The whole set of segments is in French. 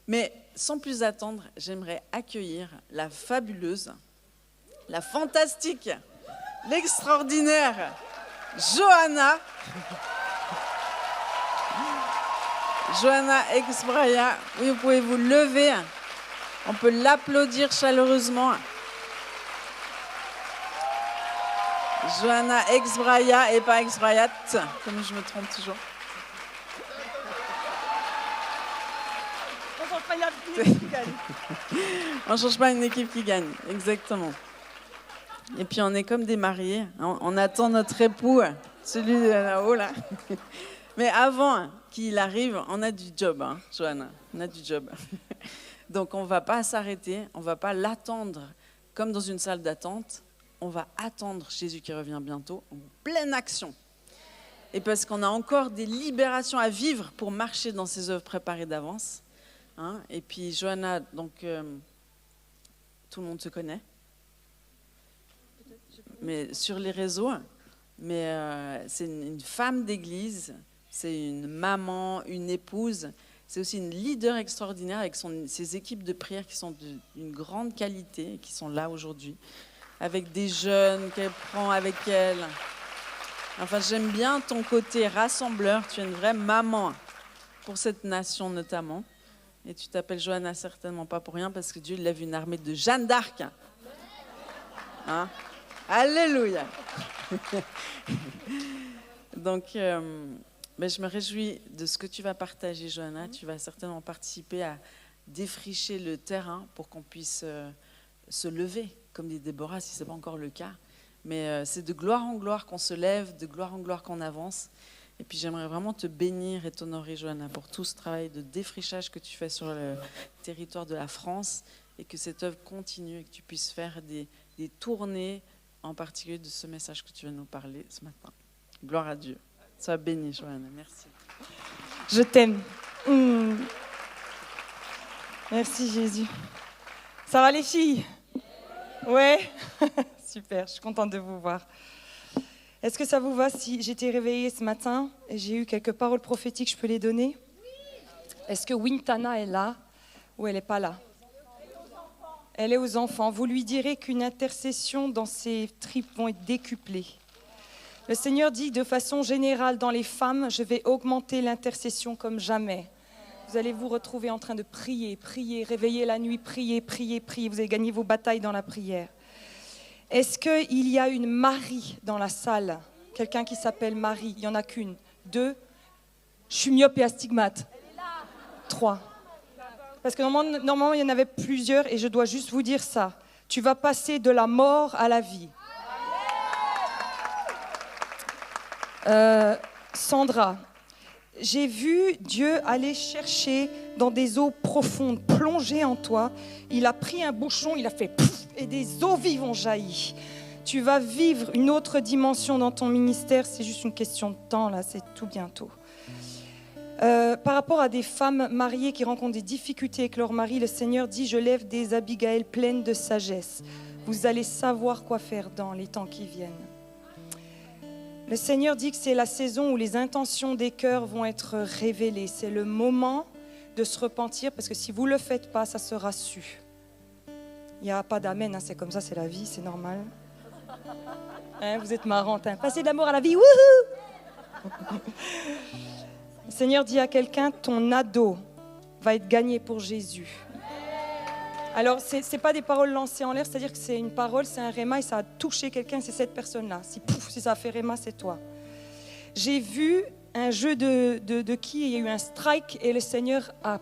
Mais sans plus attendre, j'aimerais accueillir la fabuleuse, la fantastique, l'extraordinaire Johanna. Johanna Exbraya. Oui, vous pouvez vous lever. On peut l'applaudir chaleureusement. Johanna Exbraya et pas Exbrayat, comme je me trompe toujours. On ne change pas une équipe qui gagne, exactement. Et puis on est comme des mariés, on attend notre époux, celui de là-haut là. Mais avant qu'il arrive, on a du job, hein, Johanna, on a du job. Donc on ne va pas s'arrêter, on ne va pas l'attendre comme dans une salle d'attente, on va attendre Jésus qui revient bientôt en pleine action. Et parce qu'on a encore des libérations à vivre pour marcher dans ces œuvres préparées d'avance. Hein, et puis Johanna, donc tout le monde se connaît, mais sur les réseaux, mais c'est une femme d'église, c'est une maman, une épouse, c'est aussi une leader extraordinaire avec ses équipes de prière qui sont d'une grande qualité et qui sont là aujourd'hui, avec des jeunes qu'elle prend avec elle. Enfin, j'aime bien ton côté rassembleur, tu es une vraie maman pour cette nation notamment. Et tu t'appelles Johanna certainement pas pour rien parce que Dieu lève une armée de Jeanne d'Arc. Hein? Alléluia. Donc, je me réjouis de ce que tu vas partager, Johanna. Tu vas certainement participer à défricher le terrain pour qu'on puisse se lever comme des Déborah, si ce n'est pas encore le cas. Mais c'est de gloire en gloire qu'on se lève, de gloire en gloire qu'on avance. Et puis j'aimerais vraiment te bénir et t'honorer, Johanna, pour tout ce travail de défrichage que tu fais sur le territoire de la France et que cette œuvre continue et que tu puisses faire des tournées, en particulier de ce message que tu vas nous parler ce matin. Gloire à Dieu. Sois bénie, Johanna. Merci. Je t'aime. Merci, Jésus. Ça va, les filles? Ouais. Super, je suis contente de vous voir. Est-ce que ça vous va si j'étais réveillée ce matin et j'ai eu quelques paroles prophétiques, je peux les donner? Est-ce que Wintana est là ou elle n'est pas là? Elle est aux enfants. Vous lui direz qu'une intercession dans ses tripes vont être décuplées. Le Seigneur dit de façon générale dans les femmes, je vais augmenter l'intercession comme jamais. Vous allez vous retrouver en train de prier, prier, réveiller la nuit, prier, prier, prier. Vous allez gagner vos batailles dans la prière. Est-ce qu'il y a une Marie dans la salle? Quelqu'un qui s'appelle Marie? Il n'y en a qu'une. 2. Je suis myope et astigmate. 3. Parce que normalement, il y en avait plusieurs et je dois juste vous dire ça. Tu vas passer de la mort à la vie. Sandra, j'ai vu Dieu aller chercher dans des eaux profondes, plonger en toi. Il a pris un bouchon, il a fait pouf, et des eaux vives ont jailli. Tu vas vivre une autre dimension dans ton ministère, c'est juste une question de temps, là, c'est tout bientôt. Par rapport à des femmes mariées qui rencontrent des difficultés avec leur mari, le Seigneur dit, je lève des Abigail pleines de sagesse. Vous allez savoir quoi faire dans les temps qui viennent. Le Seigneur dit que c'est la saison où les intentions des cœurs vont être révélées. C'est le moment de se repentir parce que si vous ne le faites pas, ça sera su. Il n'y a pas d'amen, hein, c'est comme ça, c'est la vie, c'est normal. Hein, vous êtes marrante, hein. Passez de l'amour à la vie, wouhou! Le Seigneur dit à quelqu'un, ton ado va être gagné pour Jésus. Alors, ce n'est pas des paroles lancées en l'air, c'est-à-dire que c'est une parole, c'est un réma et ça a touché quelqu'un, c'est cette personne-là. Si ça a fait réma, c'est toi. J'ai vu un jeu de qui il y a eu un strike et le Seigneur a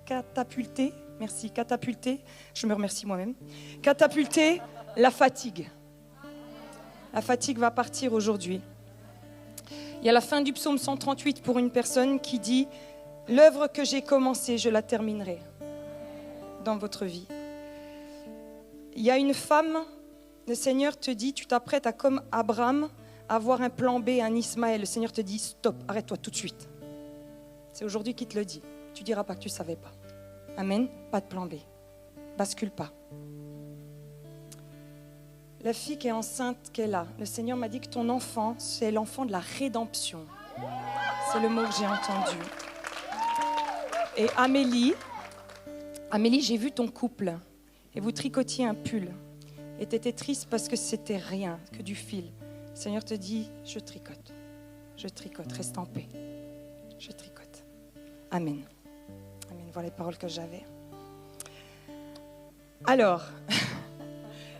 catapulté, merci, catapulté, je me remercie moi-même, catapulté la fatigue. La fatigue va partir aujourd'hui. Il y a la fin du psaume 138 pour une personne qui dit « L'œuvre que j'ai commencée, je la terminerai » dans votre vie. Il y a une femme, le Seigneur te dit, tu t'apprêtes à, comme Abraham, avoir un plan B, un Ismaël. Le Seigneur te dit, stop, arrête-toi tout de suite. C'est aujourd'hui qu'il te le dit. Tu ne diras pas que tu ne savais pas. Amen, pas de plan B. Bascule pas. La fille qui est enceinte qu'elle a, le Seigneur m'a dit que ton enfant, c'est l'enfant de la rédemption. C'est le mot que j'ai entendu. Et Amélie, j'ai vu ton couple et vous tricotiez un pull. Et tu étais triste parce que c'était rien, que du fil. Le Seigneur te dit, je tricote, reste en paix. Je tricote. Amen. Amen, voilà les paroles que j'avais. Alors,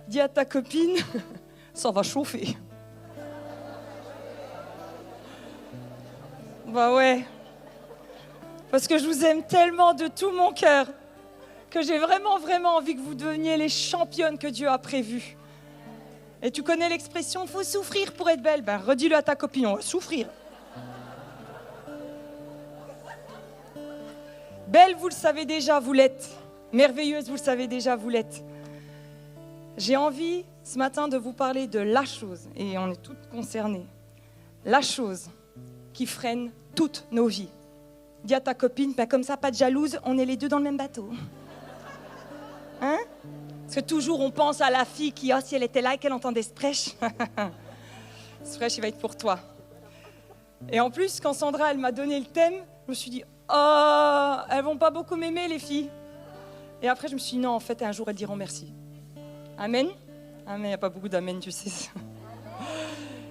dis à ta copine, ça va chauffer. Bah ouais. Parce que je vous aime tellement de tout mon cœur que j'ai vraiment, vraiment envie que vous deveniez les championnes que Dieu a prévues. Et tu connais l'expression « faut souffrir pour être belle ». Ben, redis-le à ta copine, on va souffrir. Belle, vous le savez déjà, vous l'êtes. Merveilleuse, vous le savez déjà, vous l'êtes. J'ai envie ce matin de vous parler de la chose, et on est toutes concernées, la chose qui freine toutes nos vies. Dis à ta copine, ben comme ça, pas de jalouse, on est les deux dans le même bateau. Hein? Parce que toujours on pense à la fille qui, si elle était là et qu'elle entendait ce prêche, ce prêche il va être pour toi. Et en plus, quand Sandra elle m'a donné le thème, je me suis dit, oh, elles vont pas beaucoup m'aimer les filles. Et après je me suis dit, non, en fait, un jour elles diront merci. Amen. Amen, il n'y a pas beaucoup d'amen, tu sais.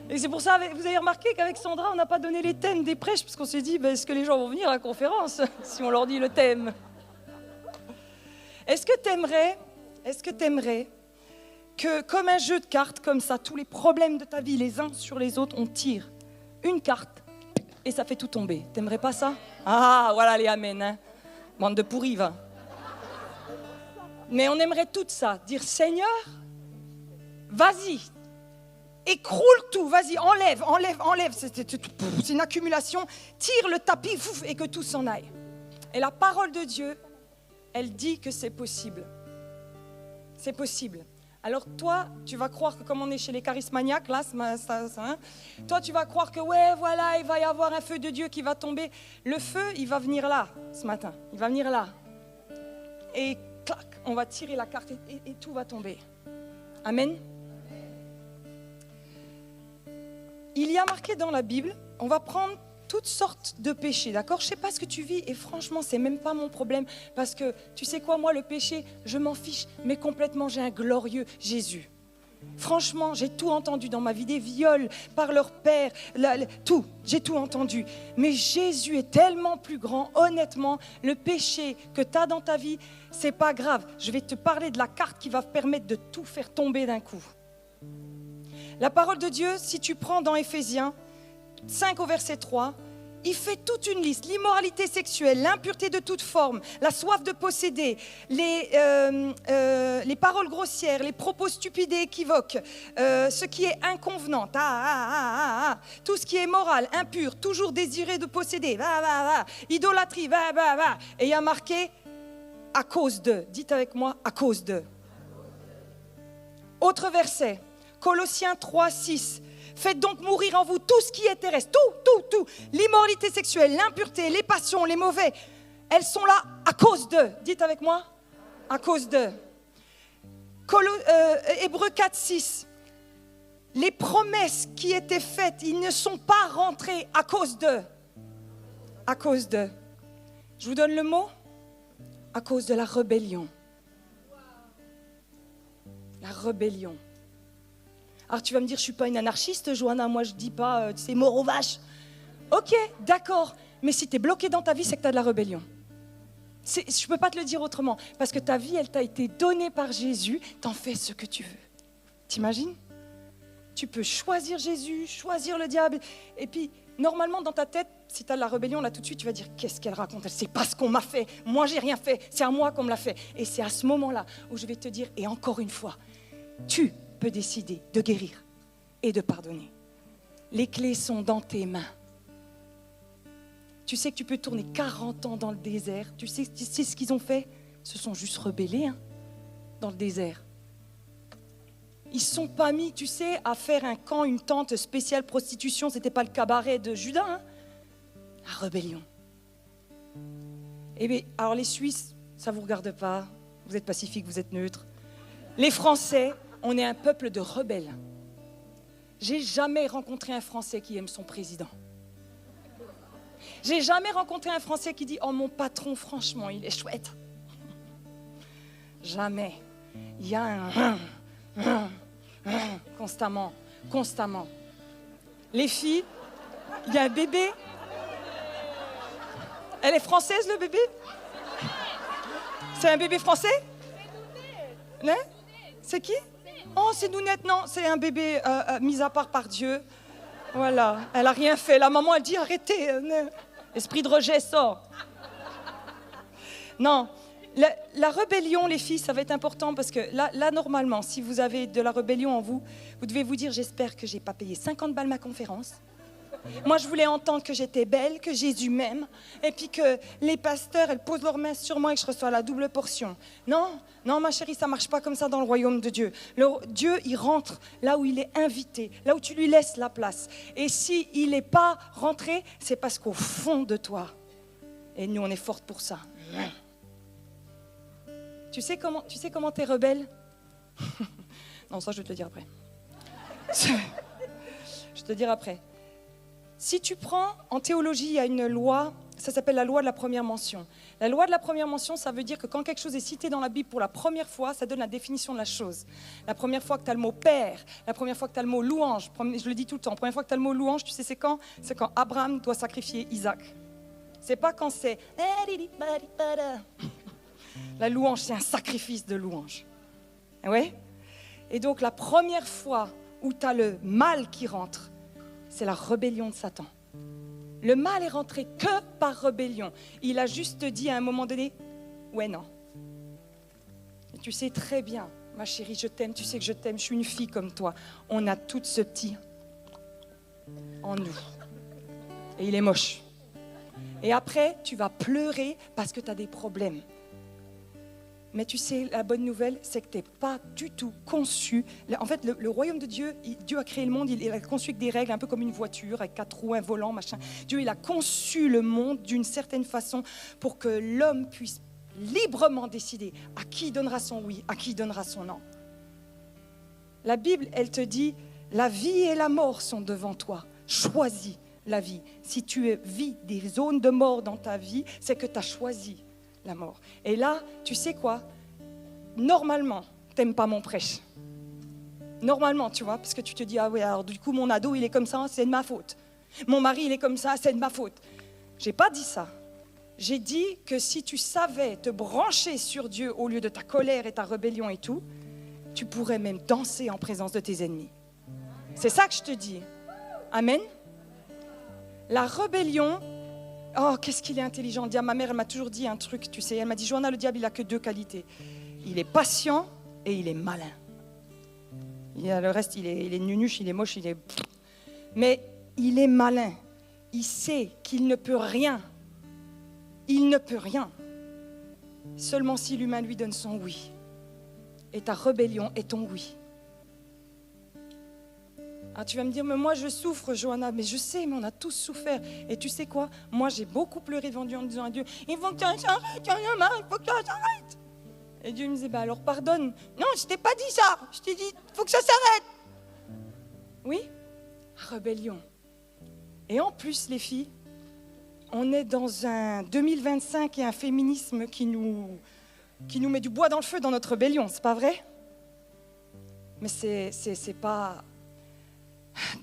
Et c'est pour ça, vous avez remarqué qu'avec Sandra, on n'a pas donné les thèmes des prêches, parce qu'on s'est dit, est-ce que les gens vont venir à la conférence si on leur dit le thème? Est-ce que t'aimerais que, comme un jeu de cartes, comme ça, tous les problèmes de ta vie, les uns sur les autres, on tire une carte et ça fait tout tomber? T'aimerais pas ça? Ah, voilà les amen, hein. Bande de pourris, va. Mais on aimerait tout ça, dire Seigneur, vas-y, écroule tout, vas-y, enlève, c'est une accumulation, tire le tapis, et que tout s'en aille. Et la parole de Dieu, elle dit que c'est possible. C'est possible. Alors toi, tu vas croire que comme on est chez les charismaniaques, là, toi tu vas croire que ouais, voilà, il va y avoir un feu de Dieu qui va tomber. Le feu, il va venir là, ce matin. Il va venir là. Et clac, on va tirer la carte et tout va tomber. Amen. Il y a marqué dans la Bible, on va prendre toutes sortes de péchés, d'accord? Je ne sais pas ce que tu vis et franchement, ce n'est même pas mon problème parce que, tu sais quoi, moi, le péché, je m'en fiche, mais complètement, j'ai un glorieux Jésus. Franchement, j'ai tout entendu dans ma vie, des viols par leur père, tout, j'ai tout entendu. Mais Jésus est tellement plus grand, honnêtement, le péché que tu as dans ta vie, c'est pas grave. Je vais te parler de la carte qui va permettre de tout faire tomber d'un coup. La parole de Dieu, si tu prends dans Éphésiens 5 au verset 3, il fait toute une liste. L'immoralité sexuelle, l'impureté de toute forme, la soif de posséder, les paroles grossières, les propos stupides et équivoques, ce qui est inconvenant, tout ce qui est moral, impur, toujours désiré de posséder, idolâtrie, Et il y a marqué à cause de. Dites avec moi, à cause de. Autre verset, Colossiens 3, 6. Faites donc mourir en vous tout ce qui est terrestre, tout. L'immoralité sexuelle, l'impureté, les passions, les mauvais, elles sont là à cause d'eux. Dites avec moi, à cause d'eux. Hébreux 4, 6. Les promesses qui étaient faites, ils ne sont pas rentrés à cause d'eux. À cause d'eux. Je vous donne le mot. À cause de la rébellion. La rébellion. Alors tu vas me dire, je ne suis pas une anarchiste, Johanna, moi je ne dis pas, c'est mort aux vaches. Ok, d'accord, mais si tu es bloqué dans ta vie, c'est que tu as de la rébellion. Je ne peux pas te le dire autrement, parce que ta vie, elle t'a été donnée par Jésus, t'en fais ce que tu veux. T'imagines? Tu peux choisir Jésus, choisir le diable, et puis normalement dans ta tête, si tu as de la rébellion, là tout de suite tu vas dire, qu'est-ce qu'elle raconte? Elle ne sait pas ce qu'on m'a fait, moi j'ai rien fait, c'est à moi qu'on me l'a fait. Et c'est à ce moment-là où je vais te dire, et encore une fois, tu peux décider de guérir et de pardonner. Les clés sont dans tes mains. Tu sais que tu peux tourner 40 ans dans le désert. Tu sais ce qu'ils ont fait? Ils se sont juste rebellés dans le désert. Ils ne sont pas mis, tu sais, à faire un camp, une tente spéciale prostitution. Ce n'était pas le cabaret de Judas. La rébellion. Eh bien, alors les Suisses, ça ne vous regarde pas. Vous êtes pacifiques, vous êtes neutres. Les Français, on est un peuple de rebelles. J'ai jamais rencontré un Français qui aime son président. J'ai jamais rencontré un Français qui dit « Oh, mon patron, franchement, il est chouette. » Jamais. Il y a un constamment. Les filles, il y a un bébé. Elle est française, le bébé? C'est un bébé français? Hein? C'est qui? Oh, c'est Nounette, non, c'est un bébé mis à part par Dieu. Voilà, elle n'a rien fait. La maman, elle dit arrêtez. Esprit de rejet sort. Non, la rébellion, les filles, ça va être important parce que là, normalement, si vous avez de la rébellion en vous, vous devez vous dire j'espère que je n'ai pas payé 50 balles ma conférence. Moi, je voulais entendre que j'étais belle, que Jésus m'aime, et puis que les pasteurs, elles posent leurs mains sur moi et que je reçois la double portion. Non, ma chérie, ça ne marche pas comme ça dans le royaume de Dieu. Dieu, il rentre là où il est invité, là où tu lui laisses la place. Et s'il n'est pas rentré, c'est parce qu'au fond de toi, et nous, on est fortes pour ça. Tu sais comment tu es rebelle? Non, ça, je vais te le dire après. Je te le dirai après. Si tu prends, en théologie, il y a une loi, ça s'appelle la loi de la première mention. La loi de la première mention, ça veut dire que quand quelque chose est cité dans la Bible pour la première fois, ça donne la définition de la chose. La première fois que tu as le mot père, la première fois que tu as le mot louange, je le dis tout le temps, la première fois que tu as le mot louange, tu sais c'est quand? C'est quand Abraham doit sacrifier Isaac. C'est pas quand c'est... La louange, c'est un sacrifice de louange. Ouais? Et donc la première fois où tu as le mal qui rentre, c'est la rébellion de Satan. Le mal est rentré que par rébellion. Il a juste dit à un moment donné, ouais, non. Et tu sais très bien, ma chérie, je t'aime, tu sais que je t'aime, je suis une fille comme toi. On a tout ce petit en nous. Et il est moche. Et après, tu vas pleurer parce que tu as des problèmes. Mais tu sais, la bonne nouvelle, c'est que tu n'es pas du tout conçu. En fait, le royaume de Dieu, Dieu a créé le monde, il a conçu avec des règles, un peu comme une voiture, avec 4 roues, un volant, machin. Dieu, il a conçu le monde d'une certaine façon pour que l'homme puisse librement décider à qui il donnera son oui, à qui il donnera son non. La Bible, elle te dit, la vie et la mort sont devant toi. Choisis la vie. Si tu vis des zones de mort dans ta vie, c'est que tu as choisi la mort. Et là, tu sais quoi? Normalement, t'aimes pas mon prêche. Normalement, tu vois, parce que tu te dis, ah oui, alors du coup, mon ado, il est comme ça, c'est de ma faute. Mon mari, il est comme ça, c'est de ma faute. J'ai pas dit ça. J'ai dit que si tu savais te brancher sur Dieu au lieu de ta colère et ta rébellion et tout, tu pourrais même danser en présence de tes ennemis. C'est ça que je te dis. Amen. La rébellion... Oh, qu'est-ce qu'il est intelligent. Ma mère, elle m'a toujours dit un truc, tu sais. Elle m'a dit, Johanna, le diable, il n'a que 2 qualités. Il est patient et il est malin. Le reste, il est nunuche, il est moche, il est... Mais il est malin. Il sait qu'il ne peut rien. Il ne peut rien. Seulement si l'humain lui donne son oui. Et ta rébellion est ton oui. Ah, tu vas me dire, mais moi je souffre, Johanna. Mais je sais, mais on a tous souffert. Et tu sais quoi? Moi j'ai beaucoup pleuré devant Dieu en disant à Dieu, il faut que tu arrêtes, il faut que tu arrêtes. Et Dieu me disait, bah alors pardonne. Non, je t'ai pas dit ça. Je t'ai dit, il faut que ça s'arrête. Oui, rébellion. Et en plus, les filles, on est dans un 2025 et un féminisme qui nous met du bois dans le feu dans notre rébellion, c'est pas vrai? Mais c'est pas...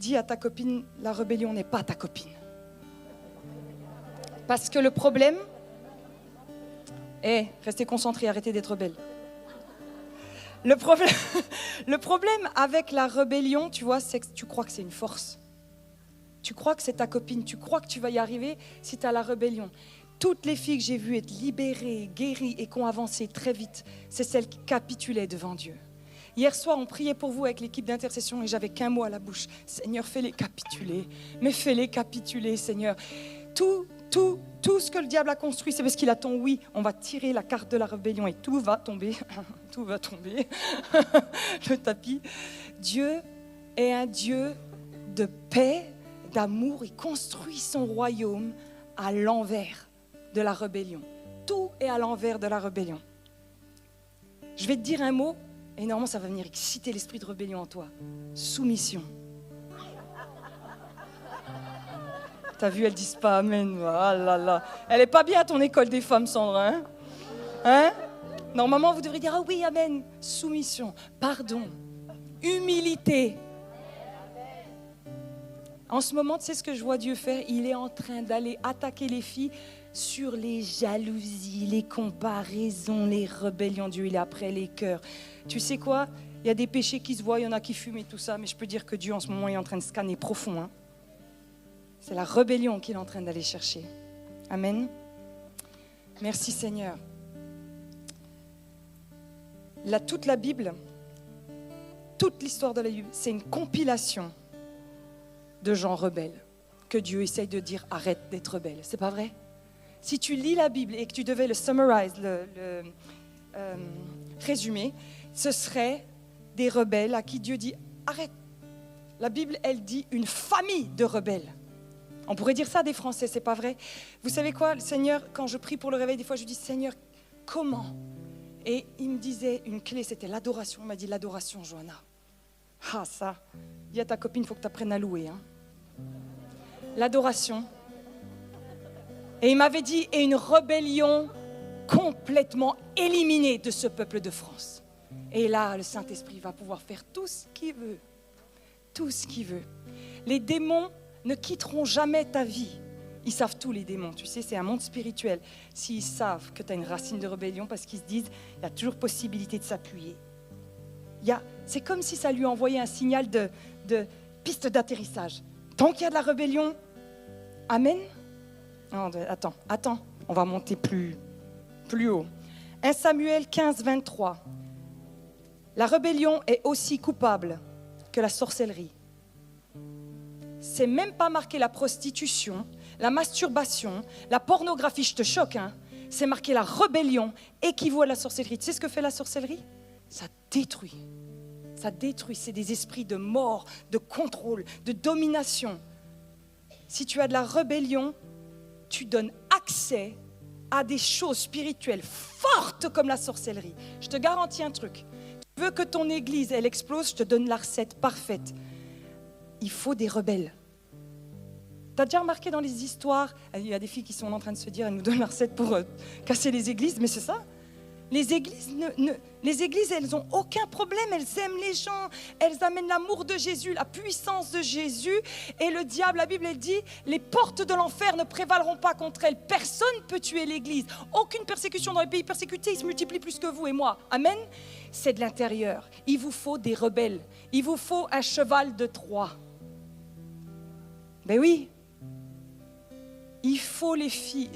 Dis à ta copine, la rébellion n'est pas ta copine. Parce que le problème... restez concentrés, arrêtez d'être rebelle. Le problème avec la rébellion, tu vois, c'est que tu crois que c'est une force. Tu crois que c'est ta copine, tu crois que tu vas y arriver si tu as la rébellion. Toutes les filles que j'ai vues être libérées, guéries et qui ont avancé très vite, c'est celles qui capitulaient devant Dieu. Hier soir, on priait pour vous avec l'équipe d'intercession et j'avais qu'un mot à la bouche. Seigneur, fais-les capituler. Mais fais-les capituler, Seigneur. Tout ce que le diable a construit, c'est parce qu'il a ton oui. On va tirer la carte de la rébellion et tout va tomber. Tout va tomber. Le tapis. Dieu est un Dieu de paix, d'amour. Il construit son royaume à l'envers de la rébellion. Tout est à l'envers de la rébellion. Je vais te dire un mot. Et normalement, ça va venir exciter l'esprit de rébellion en toi. Soumission. T'as vu, elles disent pas amen. Ah là là. Elle est pas bien à ton école des femmes, Sandra. Hein? Normalement, vous devrez dire ah oui, amen. Soumission, pardon, humilité. En ce moment, tu sais ce que je vois Dieu faire? Il est en train d'aller attaquer les filles sur les jalousies, les comparaisons, les rébellions. Dieu, il est après les cœurs. Tu sais quoi? Il y a des péchés qui se voient, il y en a qui fument et tout ça, mais je peux dire que Dieu, en ce moment, est en train de scanner profond. Hein. C'est la rébellion qu'il est en train d'aller chercher. Amen. Merci Seigneur. Toute la Bible, toute l'histoire de la Bible, c'est une compilation de gens rebelles que Dieu essaye de dire arrête d'être rebelle. C'est pas vrai? Si tu lis la Bible et que tu devais le summarize, résumer, ce serait des rebelles à qui Dieu dit arrête. La Bible, elle dit une famille de rebelles. On pourrait dire ça des Français, c'est pas vrai? Vous savez quoi, le Seigneur, quand je prie pour le réveil, des fois je dis Seigneur, comment? Et il me disait une clé, c'était l'adoration. Il m'a dit l'adoration, Johanna. Ah ça, dis à ta copine, il faut que tu apprennes à louer. Hein. L'adoration. Et il m'avait dit, et une rébellion complètement éliminée de ce peuple de France. Et là, le Saint-Esprit va pouvoir faire tout ce qu'il veut. Tout ce qu'il veut. Les démons ne quitteront jamais ta vie. Ils savent tous les démons, tu sais, c'est un monde spirituel. S'ils savent que tu as une racine de rébellion, parce qu'ils se disent, il y a toujours possibilité de s'appuyer. C'est comme si ça lui envoyait un signal de piste d'atterrissage. Tant qu'il y a de la rébellion, amen. Non, attends, on va monter plus haut. 1 Samuel 15, 23. La rébellion est aussi coupable que la sorcellerie. C'est même pas marqué la prostitution, la masturbation, la pornographie, je te choque, hein. C'est marqué la rébellion équivaut à la sorcellerie. Tu sais ce que fait la sorcellerie? Ça détruit. Ça détruit, c'est des esprits de mort, de contrôle, de domination. Si tu as de la rébellion, tu donnes accès à des choses spirituelles fortes comme la sorcellerie. Je te garantis un truc. Tu veux que ton église, elle explose, je te donne la recette parfaite. Il faut des rebelles. Tu as déjà remarqué dans les histoires, il y a des filles qui sont en train de se dire, elles nous donnent la recette pour casser les églises, mais c'est ça. Les églises, elles n'ont aucun problème, elles aiment les gens, elles amènent l'amour de Jésus, la puissance de Jésus. Et le diable, la Bible, elle dit, les portes de l'enfer ne prévaleront pas contre elles. Personne ne peut tuer l'église. Aucune persécution dans les pays persécutés, ils se multiplient plus que vous et moi. Amen. C'est de l'intérieur. Il vous faut des rebelles. Il vous faut un cheval de Troie. Ben oui. Il faut les filles.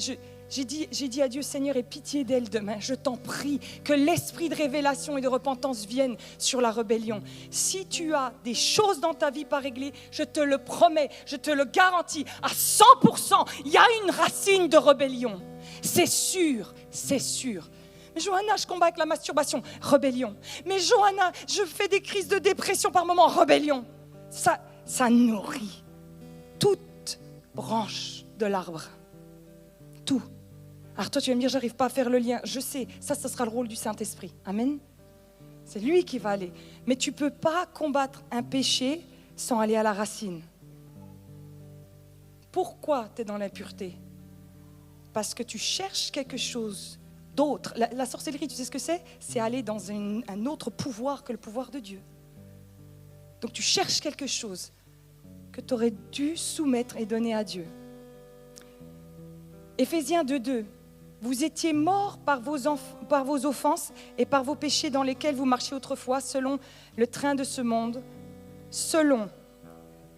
J'ai dit à Dieu, Seigneur, aie pitié d'elle demain. Je t'en prie que l'esprit de révélation et de repentance vienne sur la rébellion. Si tu as des choses dans ta vie pas réglées, je te le promets, je te le garantis, à 100%, il y a une racine de rébellion. C'est sûr, c'est sûr. Mais Johanna, je combat avec la masturbation, rébellion. Mais Johanna, je fais des crises de dépression par moment, rébellion. Ça nourrit toute branche de l'arbre. Tout. Alors toi, tu vas me dire, j'arrive pas à faire le lien. Je sais, ça sera le rôle du Saint-Esprit. Amen. C'est lui qui va aller. Mais tu ne peux pas combattre un péché sans aller à la racine. Pourquoi tu es dans l'impureté? Parce que tu cherches quelque chose d'autre. La sorcellerie, tu sais ce que c'est? C'est aller dans un autre pouvoir que le pouvoir de Dieu. Donc tu cherches quelque chose que tu aurais dû soumettre et donner à Dieu. Éphésiens 2:2. Vous étiez morts par vos offenses et par vos péchés dans lesquels vous marchiez autrefois, selon le train de ce monde, selon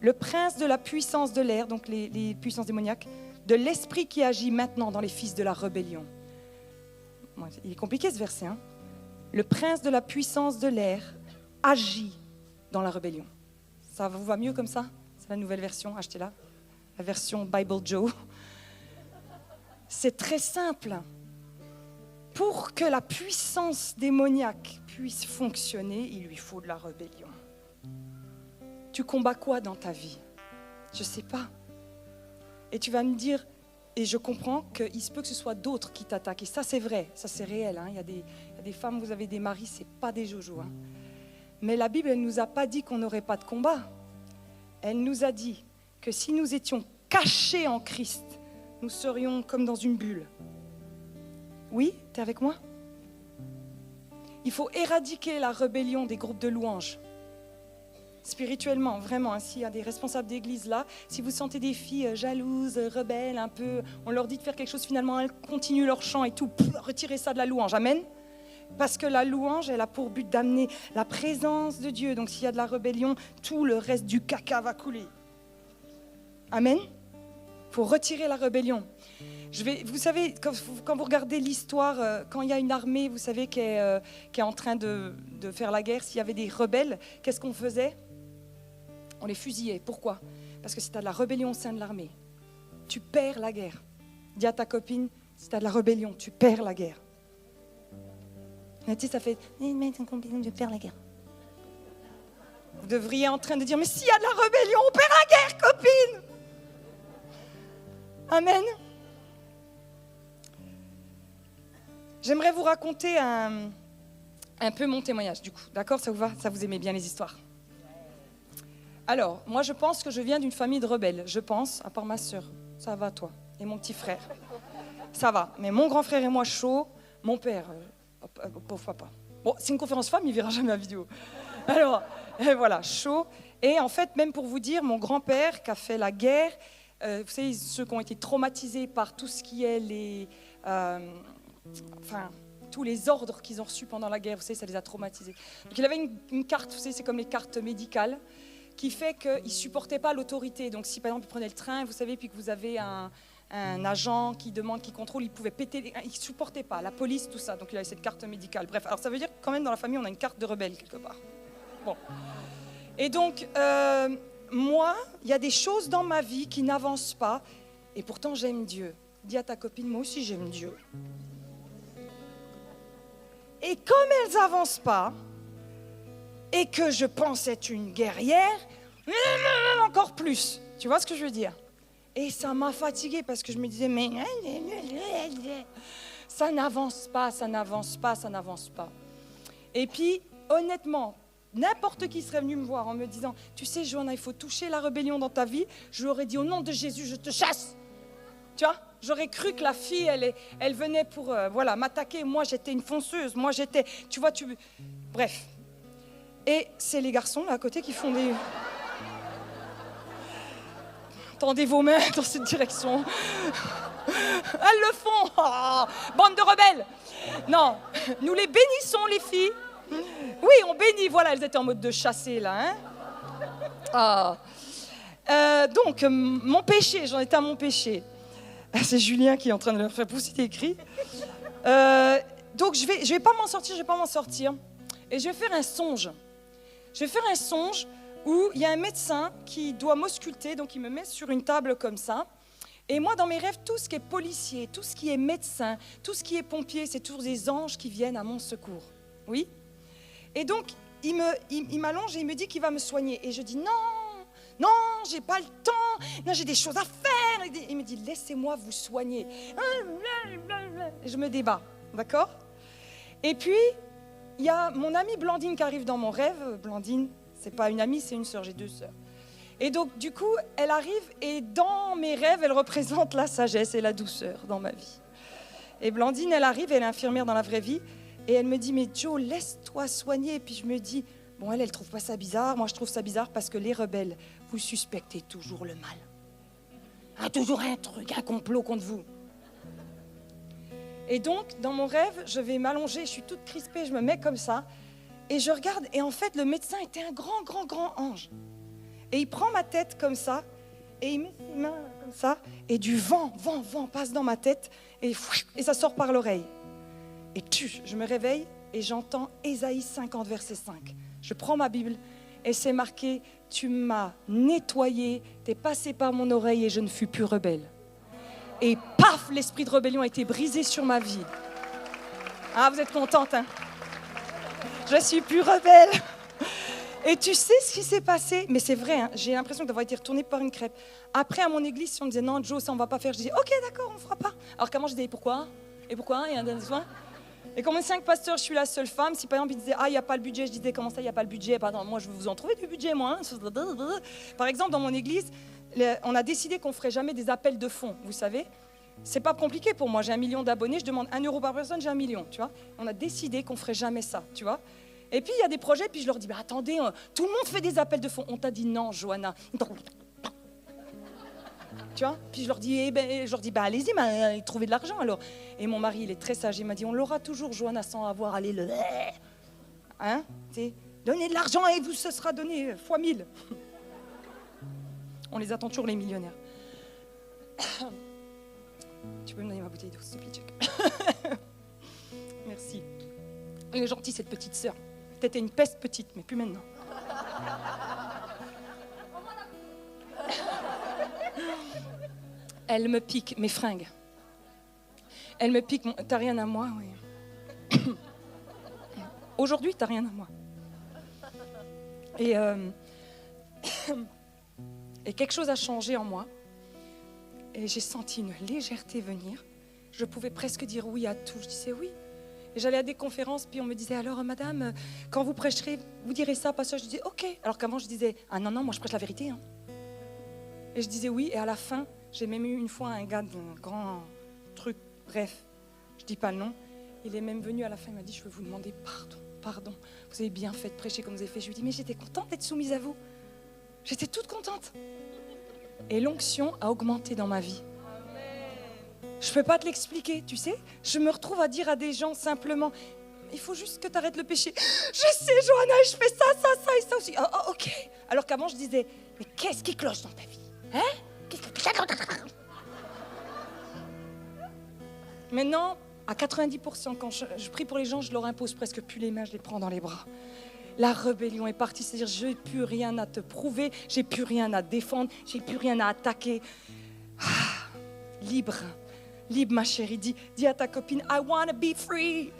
le prince de la puissance de l'air, donc les puissances démoniaques, de l'esprit qui agit maintenant dans les fils de la rébellion. Il est compliqué ce verset, hein? Le prince de la puissance de l'air agit dans la rébellion. Ça vous va mieux comme ça? C'est la nouvelle version, achetez-la. La version Bible Joe. C'est très simple. Pour que la puissance démoniaque puisse fonctionner, il lui faut de la rébellion. Tu combats quoi dans ta vie? Je ne sais pas. Et tu vas me dire, et je comprends qu'il se peut que ce soit d'autres qui t'attaquent. Et ça, c'est vrai, ça, c'est réel. Hein. Il y a des femmes, vous avez des maris, ce n'est pas des jojo. Hein. Mais la Bible, elle ne nous a pas dit qu'on n'aurait pas de combat. Elle nous a dit que si nous étions cachés en Christ, nous serions comme dans une bulle. Oui, tu es avec moi? Il faut éradiquer la rébellion des groupes de louanges. Spirituellement, vraiment, hein, s'il y a des responsables d'église là, si vous sentez des filles jalouses, rebelles, un peu, on leur dit de faire quelque chose, finalement elles continuent leur chant et tout, retirez ça de la louange, amen. Parce que la louange, elle a pour but d'amener la présence de Dieu. Donc s'il y a de la rébellion, tout le reste du caca va couler. Amen. Il faut retirer la rébellion. Vous savez, quand vous regardez l'histoire, quand il y a une armée, vous savez, qui est en train de faire la guerre, s'il y avait des rebelles, qu'est-ce qu'on faisait? On les fusillait. Pourquoi? Parce que si tu as de la rébellion au sein de l'armée, tu perds la guerre. Dis à ta copine, si tu as de la rébellion, tu perds la guerre. Tu sais, ça fait, mais ton compagnon, je perds la guerre. Vous devriez être en train de dire, mais s'il y a de la rébellion, on perd la guerre, copine. Amen. J'aimerais vous raconter un peu mon témoignage, du coup. D'accord, ça vous va? Ça vous aimez bien les histoires? Alors, moi, je pense que je viens d'une famille de rebelles. Je pense, à part ma sœur. Ça va, toi? Et mon petit frère. Ça va. Mais mon grand frère et moi, chaud. Mon père, pauvre papa. Bon, c'est une conférence femme, il verra jamais la vidéo. Alors, voilà, chaud. Et en fait, même pour vous dire, mon grand-père qui a fait la guerre, vous savez, ceux qui ont été traumatisés par tout ce qui est tous les ordres qu'ils ont reçus pendant la guerre, vous savez, ça les a traumatisés. Donc il avait une carte, vous savez, c'est comme les cartes médicales, qui fait qu'il ne supportait pas l'autorité. Donc si par exemple, il prenait le train, vous savez, puis que vous avez un agent qui demande, qui contrôle, il pouvait péter, il ne supportait pas, la police, tout ça. Donc il avait cette carte médicale. Bref, alors ça veut dire que quand même dans la famille, on a une carte de rebelle quelque part. Bon. Et donc, moi, il y a des choses dans ma vie qui n'avancent pas, et pourtant j'aime Dieu. Dis à ta copine, moi aussi j'aime Dieu. Et comme elles n'avancent pas, et que je pense être une guerrière, encore plus. Tu vois ce que je veux dire? Et ça m'a fatiguée parce que je me disais, mais ça n'avance pas, ça n'avance pas, ça n'avance pas. Et puis, honnêtement, n'importe qui serait venu me voir en me disant, tu sais, Johanna, il faut toucher la rébellion dans ta vie, je lui aurais dit, au nom de Jésus, je te chasse. Tu vois? J'aurais cru que la fille, elle venait pour m'attaquer. Moi, j'étais une fonceuse. Moi, j'étais... Tu vois, Bref. Et c'est les garçons, là, à côté, qui font des... Tendez vos mains dans cette direction. Elles le font. Oh, bande de rebelles. Non, nous les bénissons, les filles. Oui, on bénit. Voilà, elles étaient en mode de chasser, là. Hein. Donc, mon péché, j'en étais à mon péché. C'est Julien qui est en train de leur faire pousser des cris. Donc, je vais pas m'en sortir, Et je vais faire un songe. Je vais faire un songe où il y a un médecin qui doit m'ausculter, donc il me met sur une table comme ça. Et moi, dans mes rêves, tout ce qui est policier, tout ce qui est médecin, tout ce qui est pompier, c'est toujours des anges qui viennent à mon secours. Oui? Et donc, il m'allonge et il me dit qu'il va me soigner. Et je dis non, j'ai pas le temps, non, j'ai des choses à faire. Il me dit, laissez-moi vous soigner. Et je me débat, d'accord? Et puis, il y a mon amie Blandine qui arrive dans mon rêve. Blandine, c'est pas une amie, c'est une sœur, j'ai 2 sœurs. Et donc, du coup, elle arrive et dans mes rêves, elle représente la sagesse et la douceur dans ma vie. Et Blandine, elle arrive, elle est infirmière dans la vraie vie. Et elle me dit, mais Joe, laisse-toi soigner. Et puis je me dis, bon, elle trouve pas ça bizarre. Moi, je trouve ça bizarre parce que les rebelles, vous suspectez toujours le mal. Ah, toujours un truc, un complot contre vous. Et donc, dans mon rêve, je vais m'allonger, je suis toute crispée, je me mets comme ça. Et je regarde, et en fait, le médecin était un grand ange. Et il prend ma tête comme ça, et il met ses mains comme ça, et du vent passe dans ma tête, et ça sort par l'oreille. Et je me réveille, et j'entends Ésaïe 50, verset 5. Je prends ma Bible, et c'est marqué, tu m'as nettoyé, t'es passé par mon oreille, et je ne fus plus rebelle. Et paf, l'esprit de rébellion a été brisé sur ma vie. Ah, vous êtes contente, hein? Je suis plus rebelle. Et tu sais ce qui s'est passé? Mais c'est vrai, hein, j'ai l'impression d'avoir été retournée par une crêpe. Après, à mon église, si on me disait non, Joe, ça on va pas faire, je disais ok, d'accord, on ne fera pas. Alors qu'avant, je disais pourquoi? Et pourquoi? Et un dernier soin. Et comme 5 pasteurs, je suis la seule femme. Si par exemple, ils disaient ah, il n'y a pas le budget, je disais comment ça, il n'y a pas le budget? Pardon, moi, je vais vous en trouver du budget, moi. Hein. Par exemple, dans mon église, On a décidé qu'on ne ferait jamais des appels de fonds, vous savez. C'est pas compliqué pour moi, j'ai 1 million d'abonnés, je demande 1 euro par personne, j'ai 1 million, tu vois. On a décidé qu'on ne ferait jamais ça, tu vois. Et puis il y a des projets, puis je leur dis, bah, attendez, tout le monde fait des appels de fonds. On t'a dit non, Johanna. Tu vois. Puis je leur dis, bah, allez-y, trouvez de l'argent alors. Et mon mari, il est très sage, il m'a dit, on l'aura toujours, Johanna, sans avoir allé le... Hein, donnez de l'argent et vous, ce sera donné fois 1000. On les attend toujours, les millionnaires. Tu peux me donner ma bouteille d'eau, s'il te plaît, Jack. Merci. Elle est gentille, cette petite sœur. T'étais une peste petite, mais plus maintenant. Elle me pique mes fringues. Elle me pique. T'as rien à moi, oui. Aujourd'hui, t'as rien à moi. Et quelque chose a changé en moi. Et j'ai senti une légèreté venir. Je pouvais presque dire oui à tout. Je disais oui. Et j'allais à des conférences, puis on me disait, alors madame, quand vous prêcherez, vous direz ça, pas ça. Je disais ok. Alors qu'avant, je disais, ah non, moi je prêche la vérité. Hein. Et je disais oui. Et à la fin, j'ai même eu une fois un gars d'un grand truc, bref, je dis pas le nom. Il est même venu à la fin, il m'a dit, je veux vous demander pardon. Vous avez bien fait de prêcher comme vous avez fait. Je lui ai dit, mais j'étais contente d'être soumise à vous. J'étais toute contente. Et l'onction a augmenté dans ma vie. Je ne peux pas te l'expliquer, tu sais. Je me retrouve à dire à des gens simplement, il faut juste que tu arrêtes le péché. Je sais, Johanna, je fais ça et ça aussi. Oh, ok. Alors qu'avant, je disais, mais qu'est-ce qui cloche dans ta vie? Hein? Maintenant, à 90%, quand je prie pour les gens, je leur impose presque plus les mains, je les prends dans les bras. La rébellion est partie, c'est-à-dire je n'ai plus rien à te prouver, j'ai plus rien à défendre, j'ai plus rien à attaquer. Libre, ma chérie, dis à ta copine, I wanna be free.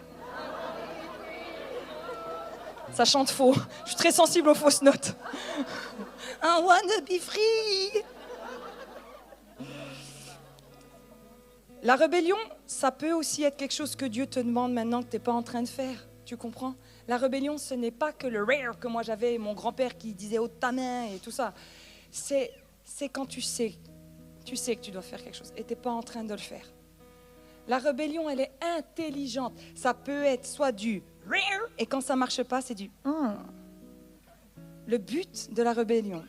Ça chante faux, je suis très sensible aux fausses notes. I wanna be free. La rébellion, ça peut aussi être quelque chose que Dieu te demande maintenant que tu n'es pas en train de faire, tu comprends? La rébellion, ce n'est pas que le rare que moi j'avais, mon grand-père qui disait « haute ta main » et tout ça. C'est quand tu sais que tu dois faire quelque chose et tu n'es pas en train de le faire. La rébellion, elle est intelligente. Ça peut être soit du rare et quand ça ne marche pas, c'est du Le but de la rébellion,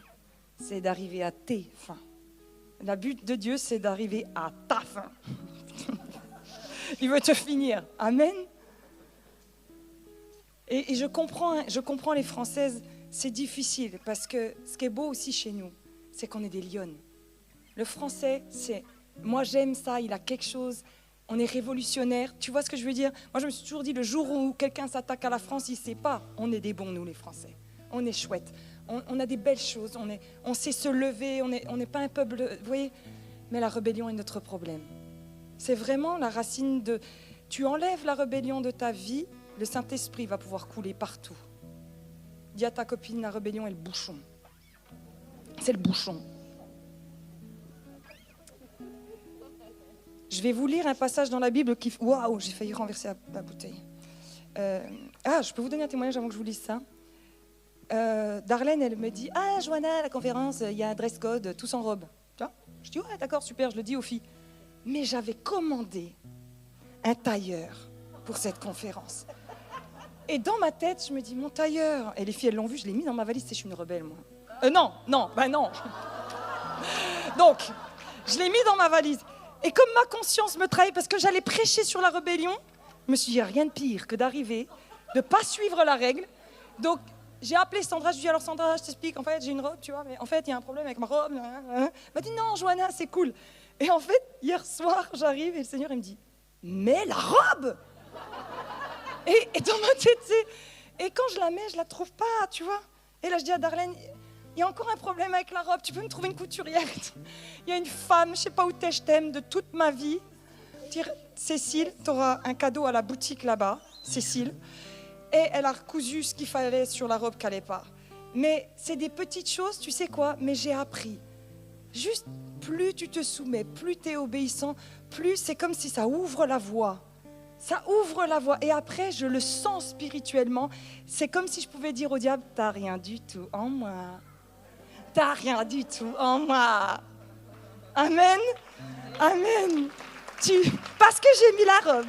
c'est d'arriver à tes fins. Le but de Dieu, c'est d'arriver à ta fin. Il veut te finir. Amen. Et je comprends les Françaises, c'est difficile parce que ce qui est beau aussi chez nous, c'est qu'on est des lionnes. Le Français, moi j'aime ça, il a quelque chose, on est révolutionnaire. Tu vois ce que je veux dire? Moi je me suis toujours dit, le jour où quelqu'un s'attaque à la France, il ne sait pas. On est des bons, nous les Français. On est chouettes. On a des belles choses, on sait se lever, on n'est pas un peuple, vous voyez? Mais la rébellion est notre problème. C'est vraiment la racine de... Tu enlèves la rébellion de ta vie, le Saint-Esprit va pouvoir couler partout. Dis à ta copine, la rébellion est le bouchon. C'est le bouchon. Je vais vous lire un passage dans la Bible qui... Waouh, j'ai failli renverser la bouteille. Je peux vous donner un témoignage avant que je vous lise ça. Darlene, elle me dit, Johanna, à la conférence, il y a un dress code, tous en robe. Tu vois? Je dis, ouais, d'accord, super, je le dis aux filles. Mais j'avais commandé un tailleur pour cette conférence. Et dans ma tête, je me dis, mon tailleur, et les filles, elles l'ont vu, je l'ai mis dans ma valise, je suis une rebelle, moi. Non. Donc, je l'ai mis dans ma valise. Et comme ma conscience me trahit, parce que j'allais prêcher sur la rébellion, je me suis dit, il n'y a rien de pire que d'arriver, de ne pas suivre la règle. Donc, j'ai appelé Sandra, je lui ai dit, alors Sandra, je t'explique, en fait, j'ai une robe, tu vois, mais en fait, il y a un problème avec ma robe. Elle m'a dit, non, Johanna, c'est cool. Et en fait, hier soir, j'arrive et le Seigneur, il me dit, mais la robe! Et dans ma tête, et quand je la mets, je la trouve pas, tu vois. Et là, je dis à Darlene, il y a encore un problème avec la robe, tu peux me trouver une couturière? Il y a une femme, je sais pas où t'es, je t'aime de toute ma vie. Dire, Cécile, tu auras un cadeau à la boutique là-bas, Cécile. Et elle a recousu ce qu'il fallait sur la robe qu'elle n'allait pas. Mais c'est des petites choses, tu sais quoi, mais j'ai appris. Juste, plus tu te soumets, plus tu es obéissant, plus c'est comme si ça ouvre la voie. Ça ouvre la voie. Et après, je le sens spirituellement. C'est comme si je pouvais dire au diable, t'as rien du tout en moi. t'as rien du tout en moi. Amen. Amen. Parce que j'ai mis la robe.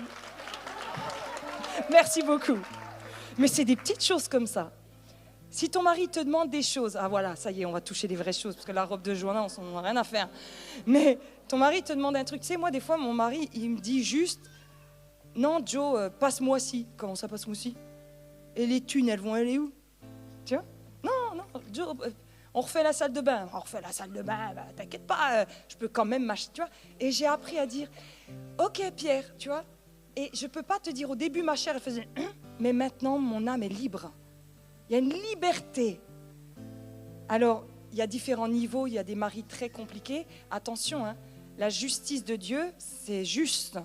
Merci beaucoup. Mais c'est des petites choses comme ça. Si ton mari te demande des choses, ah voilà, ça y est, on va toucher les vraies choses, parce que la robe de Joanna, on s'en a rien à faire. Mais ton mari te demande un truc, tu sais, moi des fois, mon mari, il me dit juste, non Joe, passe-moi ci. Comment ça, passe-moi ci? Et les thunes, elles vont aller où? Tu vois? Non, Joe, on refait la salle de bain. On refait la salle de bain, bah, t'inquiète pas, je peux quand même m'acheter, tu vois. Et j'ai appris à dire, ok Pierre, tu vois. Et je peux pas te dire, au début ma chair, elle faisait, mais maintenant mon âme est libre. Il y a une liberté. Alors, il y a différents niveaux, il y a des maris très compliqués. Attention, hein, la justice de Dieu, c'est juste.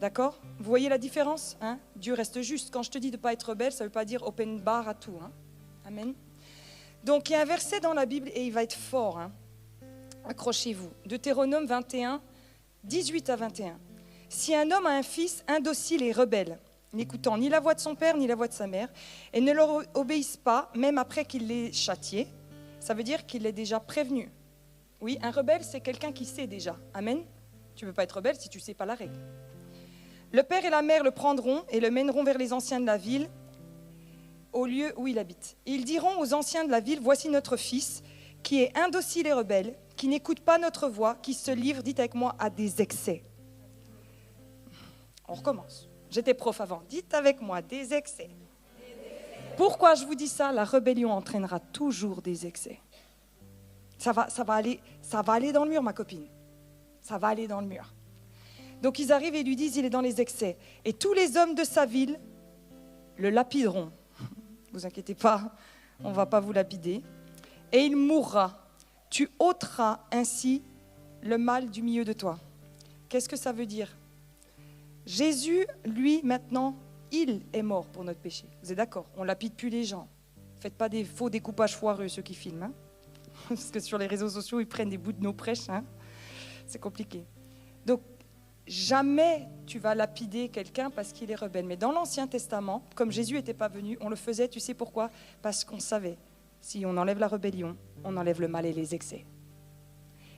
D'accord? Vous voyez la différence, hein? Dieu reste juste. Quand je te dis de ne pas être rebelle, ça ne veut pas dire open bar à tout. Hein? Amen. Donc, il y a un verset dans la Bible, et il va être fort. Hein? Accrochez-vous. Deutéronome 21, 18 à 21. Si un homme a un fils indocile et rebelle, n'écoutant ni la voix de son père ni la voix de sa mère, et ne leur obéissent pas, même après qu'il l'ait châtié, ça veut dire qu'il est déjà prévenu. Oui, un rebelle, c'est quelqu'un qui sait déjà. Amen. Tu ne peux pas être rebelle si tu ne sais pas la règle. Le père et la mère le prendront et le mèneront vers les anciens de la ville, au lieu où il habite. Ils diront aux anciens de la ville, voici notre fils, qui est indocile et rebelle, qui n'écoute pas notre voix, qui se livre, dites avec moi, à des excès. On recommence. J'étais prof avant. Dites avec moi, des excès. Pourquoi je vous dis ça? La rébellion entraînera toujours des excès. Ça va aller dans le mur, ma copine. Ça va aller dans le mur. Donc ils arrivent et lui disent, il est dans les excès. Et tous les hommes de sa ville le lapideront. Ne vous inquiétez pas, on ne va pas vous lapider. Et il mourra. Tu ôteras ainsi le mal du milieu de toi. Qu'est-ce que ça veut dire? Jésus, lui, maintenant, il est mort pour notre péché. Vous êtes d'accord? On ne lapide plus les gens. Faites pas des faux découpages foireux, ceux qui filment. Hein? Parce que sur les réseaux sociaux, ils prennent des bouts de nos prêches. Hein? C'est compliqué. Donc, jamais tu vas lapider quelqu'un parce qu'il est rebelle. Mais dans l'Ancien Testament, comme Jésus n'était pas venu, on le faisait, tu sais pourquoi? Parce qu'on savait, si on enlève la rébellion, on enlève le mal et les excès.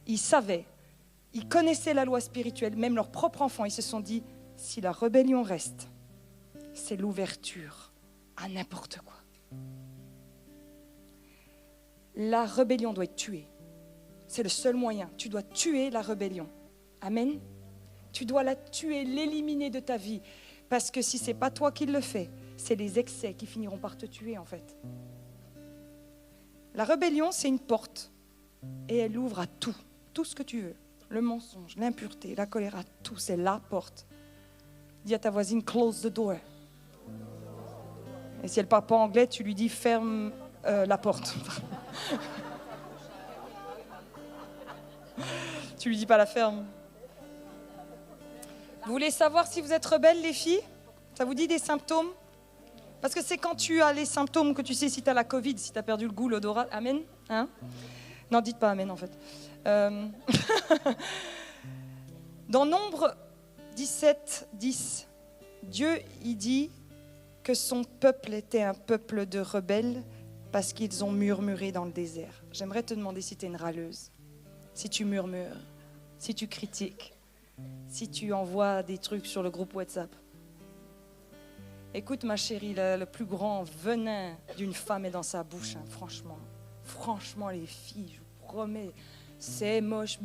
Ils savaient, ils connaissaient la loi spirituelle, même leurs propres enfants, ils se sont dit, si la rébellion reste, c'est l'ouverture à n'importe quoi. La rébellion doit être tuée. C'est le seul moyen. Tu dois tuer la rébellion. Amen. Tu dois la tuer, l'éliminer de ta vie. Parce que si ce n'est pas toi qui le fais, c'est les excès qui finiront par te tuer en fait. La rébellion, c'est une porte. Et elle ouvre à tout. Tout ce que tu veux. Le mensonge, l'impureté, la colère, à tout. C'est la porte. Dis à ta voisine, close the door. Et si elle ne parle pas anglais, tu lui dis, ferme la porte. Tu lui dis pas la ferme. Vous voulez savoir si vous êtes rebelles, les filles? Ça vous dit des symptômes? Parce que c'est quand tu as les symptômes que tu sais si tu as la Covid, si tu as perdu le goût, l'odorat. Amen, hein? Non, dites pas amen en fait. Dans Nombre 17, 10, Dieu il dit que son peuple était un peuple de rebelles parce qu'ils ont murmuré dans le désert. J'aimerais te demander si tu es une râleuse, si tu murmures, si tu critiques, si tu envoies des trucs sur le groupe WhatsApp. Écoute ma chérie, le plus grand venin d'une femme est dans sa bouche, hein, franchement. Franchement les filles, je vous promets, c'est moche.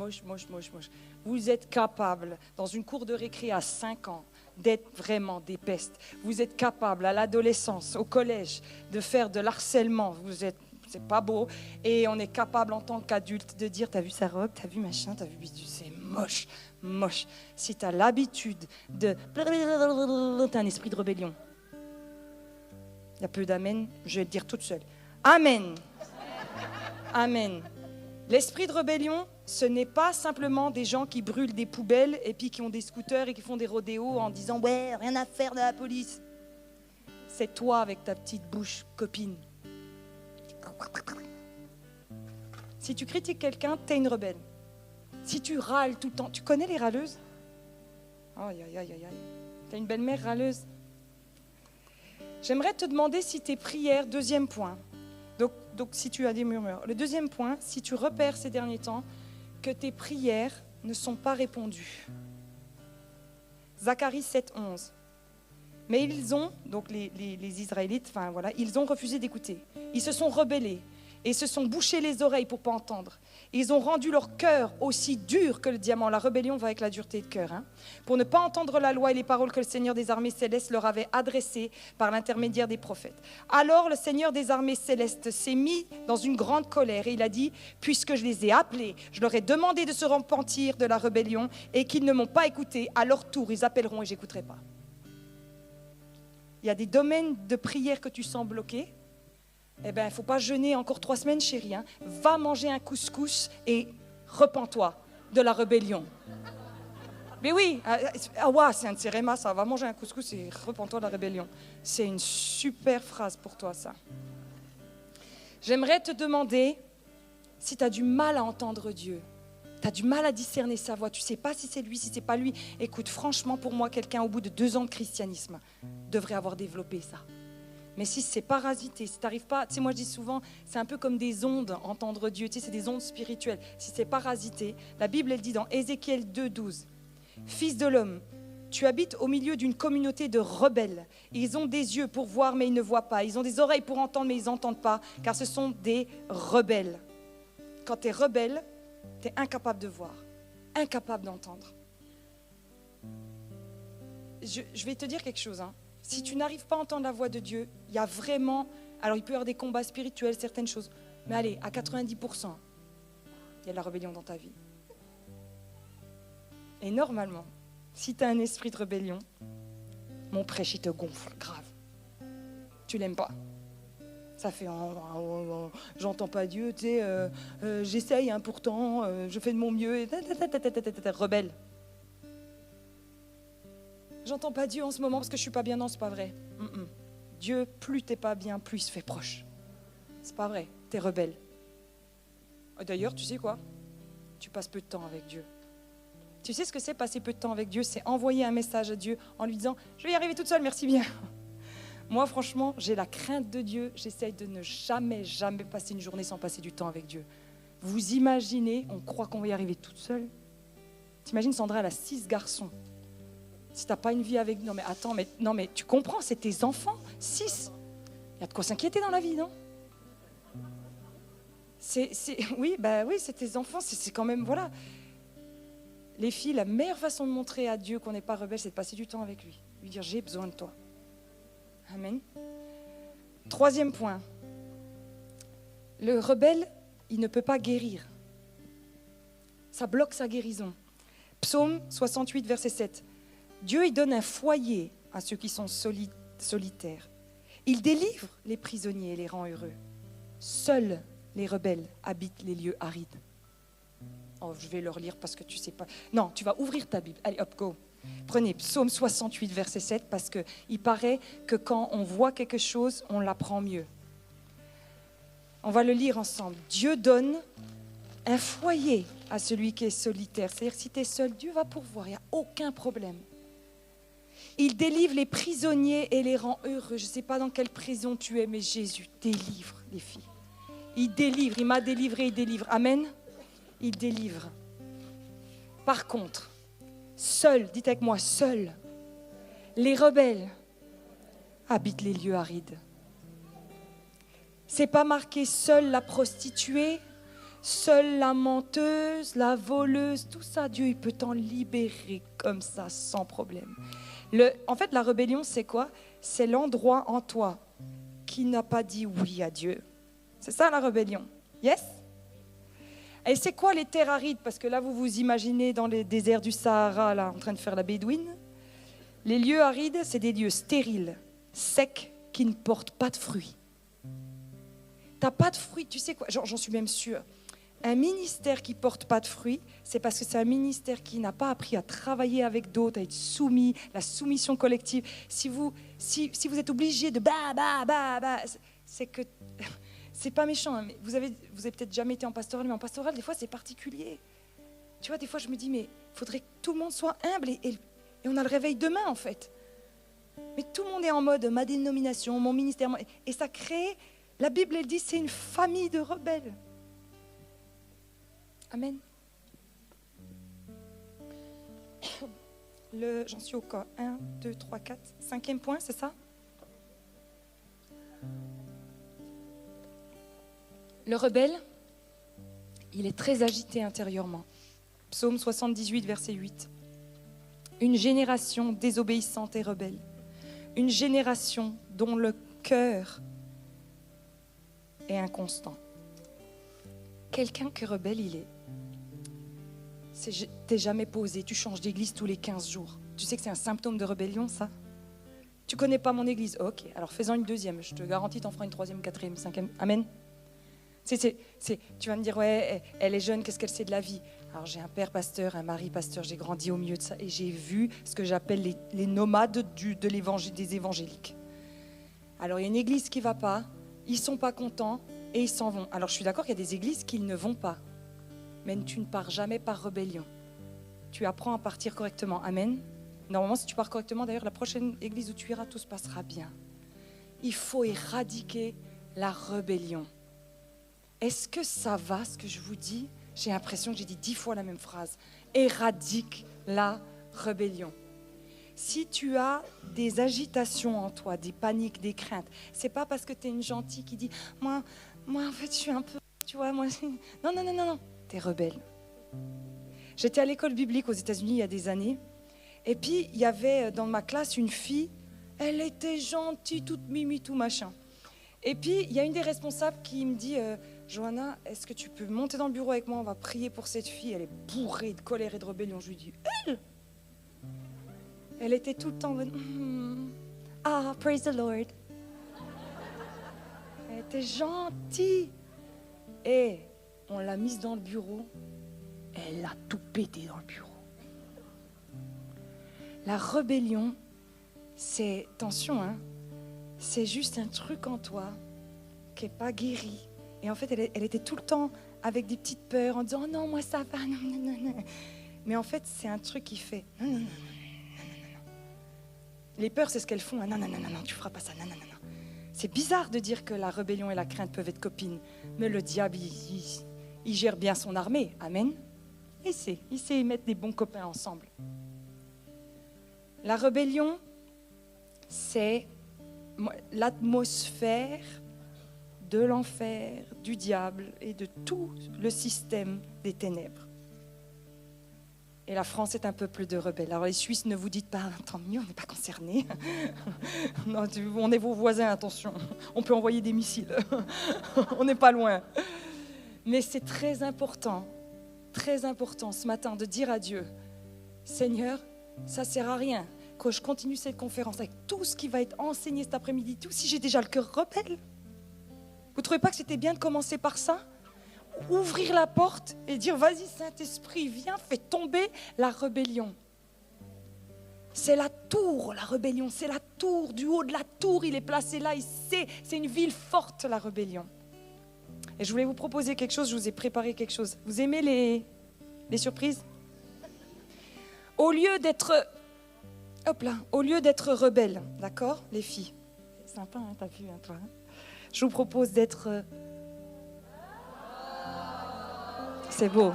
Vous êtes capables, dans une cour de récré à 5 ans, d'être vraiment des pestes. Vous êtes capables, à l'adolescence, au collège, de faire de l'harcèlement. C'est pas beau. Et on est capable, en tant qu'adulte, de dire, t'as vu sa robe, t'as vu machin, t'as vu... C'est moche. Si t'as l'habitude de... T'as un esprit de rébellion. Il y a peu d'amen, je vais le dire toute seule. Amen. Amen. L'esprit de rébellion, ce n'est pas simplement des gens qui brûlent des poubelles et puis qui ont des scooters et qui font des rodéos en disant « Ouais, rien à faire de la police ». C'est toi avec ta petite bouche, copine. Si tu critiques quelqu'un, t'es une rebelle. Si tu râles tout le temps, tu connais les râleuses? Aïe. T'as une belle-mère râleuse? J'aimerais te demander si tes prières, deuxième point, Donc si tu as des murmures. Le deuxième point, si tu repères ces derniers temps que tes prières ne sont pas répondues. Zacharie 7, 11. Mais ils ont, donc les Israélites, enfin voilà, ils ont refusé d'écouter. Ils se sont rebellés et se sont bouchés les oreilles pour ne pas entendre. Ils ont rendu leur cœur aussi dur que le diamant. La rébellion va avec la dureté de cœur. Pour ne pas entendre la loi et les paroles que le Seigneur des armées célestes leur avait adressées par l'intermédiaire des prophètes. Alors le Seigneur des armées célestes s'est mis dans une grande colère et il a dit, puisque je les ai appelés, je leur ai demandé de se repentir de la rébellion et qu'ils ne m'ont pas écouté, à leur tour ils appelleront et je n'écouterai pas. Il y a des domaines de prière que tu sens bloqués. Eh bien, il ne faut pas jeûner encore 3 semaines, chérie. Va manger un couscous et repens-toi de la rébellion. Mais oui, c'est un tséréma, ça. Va manger un couscous et repens-toi de la rébellion. C'est une super phrase pour toi, ça. J'aimerais te demander si tu as du mal à entendre Dieu. Tu as du mal à discerner sa voix. Tu ne sais pas si c'est lui, si ce n'est pas lui. Écoute, franchement, pour moi, quelqu'un au bout de 2 ans de christianisme devrait avoir développé ça. Mais si c'est parasité, si tu n'arrives pas, tu sais, moi je dis souvent, c'est un peu comme des ondes, entendre Dieu, tu sais, c'est des ondes spirituelles. Si c'est parasité, la Bible, elle dit dans Ézéchiel 2,12, « Fils de l'homme, tu habites au milieu d'une communauté de rebelles. Ils ont des yeux pour voir, mais ils ne voient pas. Ils ont des oreilles pour entendre, mais ils n'entendent pas, car ce sont des rebelles. » Quand tu es rebelle, tu es incapable de voir, incapable d'entendre. Je vais te dire quelque chose, Si tu n'arrives pas à entendre la voix de Dieu, il y a vraiment... Alors, il peut y avoir des combats spirituels, certaines choses. Mais allez, à 90%, il y a de la rébellion dans ta vie. Et normalement, si tu as un esprit de rébellion, mon prêche, il te gonfle, grave. Tu l'aimes pas. Ça fait... j'entends pas Dieu, tu sais, j'essaye pourtant, je fais de mon mieux. Rebelle. J'entends pas Dieu en ce moment parce que je suis pas bien. Non, c'est pas vrai. Dieu, plus t'es pas bien, plus il se fait proche. C'est pas vrai. T'es rebelle. D'ailleurs, tu sais quoi ? Tu passes peu de temps avec Dieu. Tu sais ce que c'est passer peu de temps avec Dieu ? C'est envoyer un message à Dieu en lui disant « Je vais y arriver toute seule, merci bien. » Moi, franchement, j'ai la crainte de Dieu. J'essaye de ne jamais passer une journée sans passer du temps avec Dieu. Vous imaginez, on croit qu'on va y arriver toute seule. T'imagines, Sandra, elle a 6 garçons. Si tu n'as pas une vie avec... Non mais attends, mais tu comprends, c'est tes enfants, 6. Il y a de quoi s'inquiéter dans la vie, non ? Oui, c'est tes enfants, c'est quand même... Voilà. Les filles, la meilleure façon de montrer à Dieu qu'on n'est pas rebelle, c'est de passer du temps avec lui. Lui dire, j'ai besoin de toi. Amen. 3e point. Le rebelle, il ne peut pas guérir. Ça bloque sa guérison. Psaume 68, verset 7. Dieu, il donne un foyer à ceux qui sont solitaires. Il délivre les prisonniers et les rend heureux. Seuls les rebelles habitent les lieux arides. Oh, je vais leur lire parce que tu sais pas. Non, tu vas ouvrir ta Bible. Allez, hop, go. Prenez Psaume 68, verset 7, parce qu'il paraît que quand on voit quelque chose, on l'apprend mieux. On va le lire ensemble. Dieu donne un foyer à celui qui est solitaire. C'est-à-dire, si tu es seul, Dieu va pourvoir, il n'y a aucun problème. Il délivre les prisonniers et les rend heureux. Je ne sais pas dans quelle prison tu es, mais Jésus délivre les filles. Il délivre, il m'a délivré, il délivre. Amen. Il délivre. Par contre, seuls, dites avec moi, seuls, les rebelles habitent les lieux arides. C'est pas marqué seule la prostituée, seule la menteuse, la voleuse, tout ça, Dieu, il peut t'en libérer comme ça, sans problème. En fait, la rébellion, c'est quoi ? C'est l'endroit en toi qui n'a pas dit oui à Dieu. C'est ça la rébellion. Yes ? Et c'est quoi les terres arides ? Parce que là, vous vous imaginez dans les déserts du Sahara, là, en train de faire la bédouine. Les lieux arides, c'est des lieux stériles, secs, qui ne portent pas de fruits. T'as pas de fruits, tu sais quoi ? J'en suis même sûre. Un ministère qui ne porte pas de fruits, c'est parce que c'est un ministère qui n'a pas appris à travailler avec d'autres, à être soumis, la soumission collective. Si vous êtes obligé de c'est que... C'est pas méchant, mais vous avez peut-être jamais été en pastoral, mais en pastoral, des fois, c'est particulier. Tu vois, des fois, je me dis, mais il faudrait que tout le monde soit humble et on a le réveil demain, en fait. Mais tout le monde est en mode ma dénomination, mon ministère. Et ça crée La Bible, elle dit, c'est une famille de rebelles. Amen. J'en suis au cas 1, 2, 3, 4, 5e point, c'est ça? Le rebelle, il est très agité intérieurement. Psaume 78, verset 8. Une génération désobéissante et rebelle. Une génération dont le cœur est inconstant. Quelqu'un qui est rebelle, il est. T'es jamais posé, tu changes d'église tous les 15 jours. Tu sais que c'est un symptôme de rébellion, ça? Tu connais pas mon église? Ok, alors fais-en une deuxième. Je te garantis, t'en feras une troisième, quatrième, cinquième. Amen. Tu vas me dire, ouais, elle est jeune, qu'est-ce qu'elle sait de la vie? Alors j'ai un père pasteur, un mari pasteur, j'ai grandi au milieu de ça et j'ai vu ce que j'appelle les nomades des évangéliques. Alors il y a une église qui ne va pas, ils ne sont pas contents et ils s'en vont. Alors je suis d'accord qu'il y a des églises qui ne vont pas, mais tu ne pars jamais par rébellion. Tu apprends à partir correctement. Amen. Normalement, si tu pars correctement, d'ailleurs, la prochaine église où tu iras, tout se passera bien. Il faut éradiquer la rébellion. Est-ce que ça va, ce que je vous dis? J'ai l'impression que j'ai dit 10 fois la même phrase. Éradique la rébellion. Si tu as des agitations en toi, des paniques, des craintes, c'est pas parce que tu es une gentille qui dit moi en fait je suis un peu, tu vois, moi non, tu es rebelle. J'étais à l'école biblique aux États-Unis il y a des années et puis il y avait dans ma classe une fille, elle était gentille, toute mimi, tout machin. Et puis il y a une des responsables qui me dit Johanna, est-ce que tu peux monter dans le bureau avec moi? On va prier pour cette fille. Elle est bourrée de colère et de rébellion. Je lui dis, elle était tout le temps ah, praise the Lord. Elle était gentille. Et on l'a mise dans le bureau. Elle a tout pété dans le bureau. La rébellion, c'est, attention, hein, c'est juste un truc en toi qui n'est pas guéri. Et en fait, elle était tout le temps avec des petites peurs en disant « Oh non, moi ça va, non. » Mais en fait, c'est un truc qui fait « Non. » Les peurs, c'est ce qu'elles font. « Non, tu feras pas ça, non. » C'est bizarre de dire que la rébellion et la crainte peuvent être copines. Mais le diable, il gère bien son armée. Amen. Il sait mettre des bons copains ensemble. La rébellion, c'est l'atmosphère de l'enfer, du diable et de tout le système des ténèbres. Et la France est un peuple de rebelles. Alors les Suisses, ne vous dites pas, tant mieux, on n'est pas concernés. Non, on est vos voisins, attention. On peut envoyer des missiles. On n'est pas loin. Mais c'est très important ce matin de dire à Dieu, Seigneur, ça ne sert à rien que je continue cette conférence avec tout ce qui va être enseigné cet après-midi, tout si j'ai déjà le cœur rebelle. Vous ne trouvez pas que c'était bien de commencer par ça? Ouvrir la porte et dire, vas-y Saint-Esprit, viens, fais tomber la rébellion. C'est la tour, la rébellion, c'est la tour, du haut de la tour, il est placé là, c'est une ville forte, la rébellion. Et je voulais vous proposer quelque chose, je vous ai préparé quelque chose. Vous aimez les surprises? Au lieu d'être rebelle, d'accord, les filles? C'est sympa, hein, t'as vu, hein, toi, hein? Je vous propose d'être... C'est beau.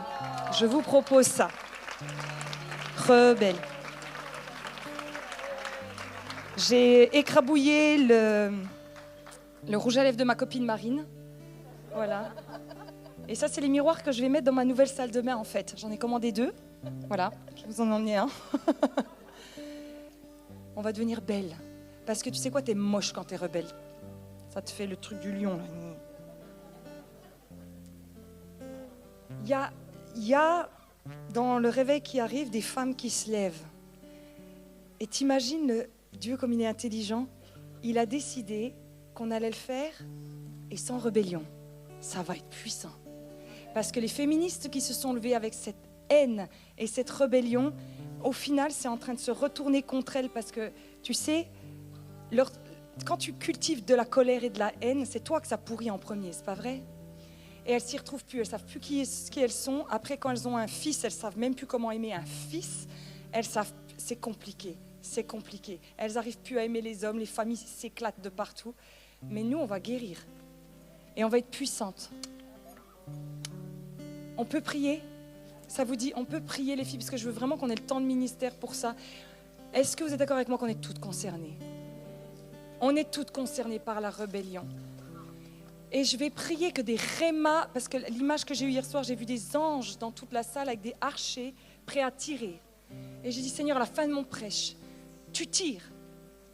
Je vous propose ça. Rebelle. J'ai écrabouillé le rouge à lèvres de ma copine Marine. Voilà. Et ça, c'est les miroirs que je vais mettre dans ma nouvelle salle de bain, en fait. J'en ai commandé 2. Voilà. Je vais vous en emmener un. On va devenir belle. Parce que tu sais quoi, t'es moche quand t'es rebelle. Ça te fait le truc du lion. Il y a dans le réveil qui arrive des femmes qui se lèvent. Et t'imagines Dieu comme il est intelligent, il a décidé qu'on allait le faire et sans rébellion. Ça va être puissant. Parce que les féministes qui se sont levées avec cette haine et cette rébellion, au final, c'est en train de se retourner contre elles parce que, tu sais, quand tu cultives de la colère et de la haine, c'est toi que ça pourrit en premier, c'est pas vrai? Et elles s'y retrouvent plus, elles savent plus qui elles sont. Après, quand elles ont un fils, elles savent même plus comment aimer un fils. Elles savent, c'est compliqué. Elles n'arrivent plus à aimer les hommes, les familles s'éclatent de partout. Mais nous, on va guérir. et on va être puissante. On peut prier? Ça vous dit, on peut prier les filles, parce que je veux vraiment qu'on ait le temps de ministère pour ça. Est-ce que vous êtes d'accord avec moi qu'on est toutes concernées? On est toutes concernées par la rébellion. Et je vais prier que des rémas, parce que l'image que j'ai eue hier soir, j'ai vu des anges dans toute la salle avec des archers prêts à tirer. Et j'ai dit, Seigneur, à la fin de mon prêche, tu tires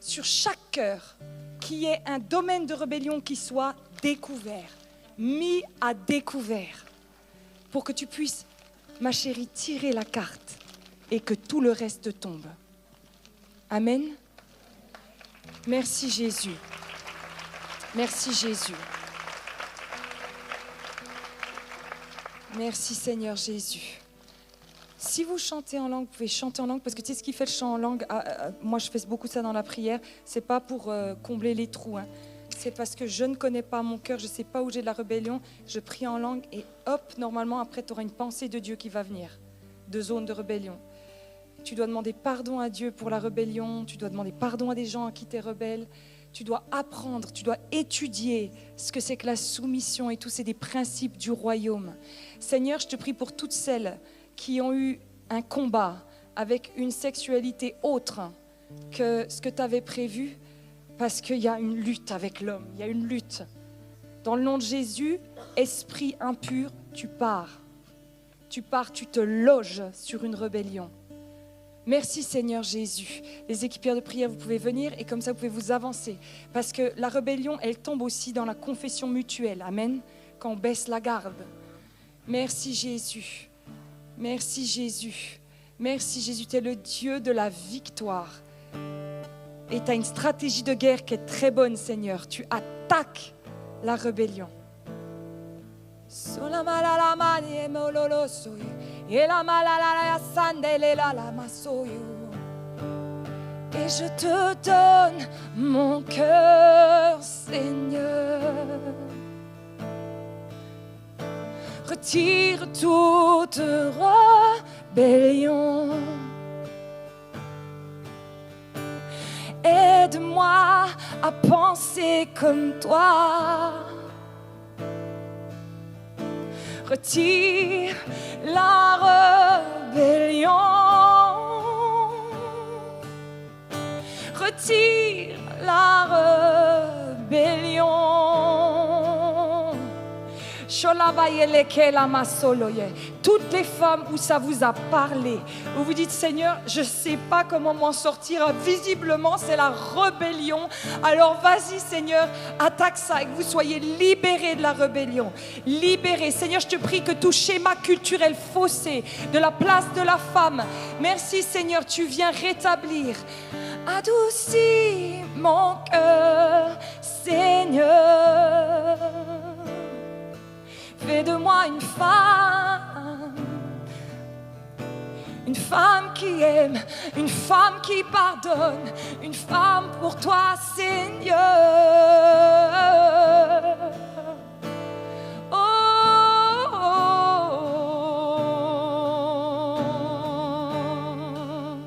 sur chaque cœur qui ait un domaine de rébellion qui soit découvert, mis à découvert, pour que tu puisses, ma chérie, tirer la carte et que tout le reste tombe. Amen. Merci Jésus. Merci Jésus. Merci Seigneur Jésus. Si vous chantez en langue, vous pouvez chanter en langue, parce que tu sais ce qui fait le chant en langue, moi je fais beaucoup ça dans la prière, c'est pas pour combler les trous, hein. C'est parce que je ne connais pas mon cœur, je ne sais pas où j'ai de la rébellion, je prie en langue et hop, normalement après tu auras une pensée de Dieu qui va venir, de zone de rébellion. Tu dois demander pardon à Dieu pour la rébellion, tu dois demander pardon à des gens à qui tu es rebelle, tu dois apprendre, tu dois étudier ce que c'est que la soumission et tout, c'est des principes du royaume. Seigneur, je te prie pour toutes celles qui ont eu un combat avec une sexualité autre que ce que tu avais prévu, parce qu'il y a une lutte avec l'homme, il y a une lutte. Dans le nom de Jésus, esprit impur, tu pars, tu te loges sur une rébellion. Merci Seigneur Jésus. Les équipières de prière, vous pouvez venir et comme ça vous pouvez vous avancer. Parce que la rébellion, elle tombe aussi dans la confession mutuelle. Amen. Quand on baisse la garde. Merci Jésus. Merci Jésus. Merci Jésus. Tu es le Dieu de la victoire. Et tu as une stratégie de guerre qui est très bonne Seigneur. Tu attaques la rébellion. Et je te donne mon cœur, Seigneur. Retire toute rébellion. Aide-moi à penser comme toi. Retire la rébellion. Retire la rébellion. Toutes les femmes où ça vous a parlé, où vous dites Seigneur, je ne sais pas comment m'en sortir, visiblement c'est la rébellion, alors vas-y Seigneur, attaque ça et que vous soyez libérés de la rébellion, libérés. Seigneur, je te prie que tout schéma culturel faussé de la place de la femme, merci Seigneur, tu viens rétablir. Adoucis mon cœur, Seigneur. Fais de moi une femme qui aime, une femme qui pardonne, une femme pour toi, Seigneur. Oh, oh, oh.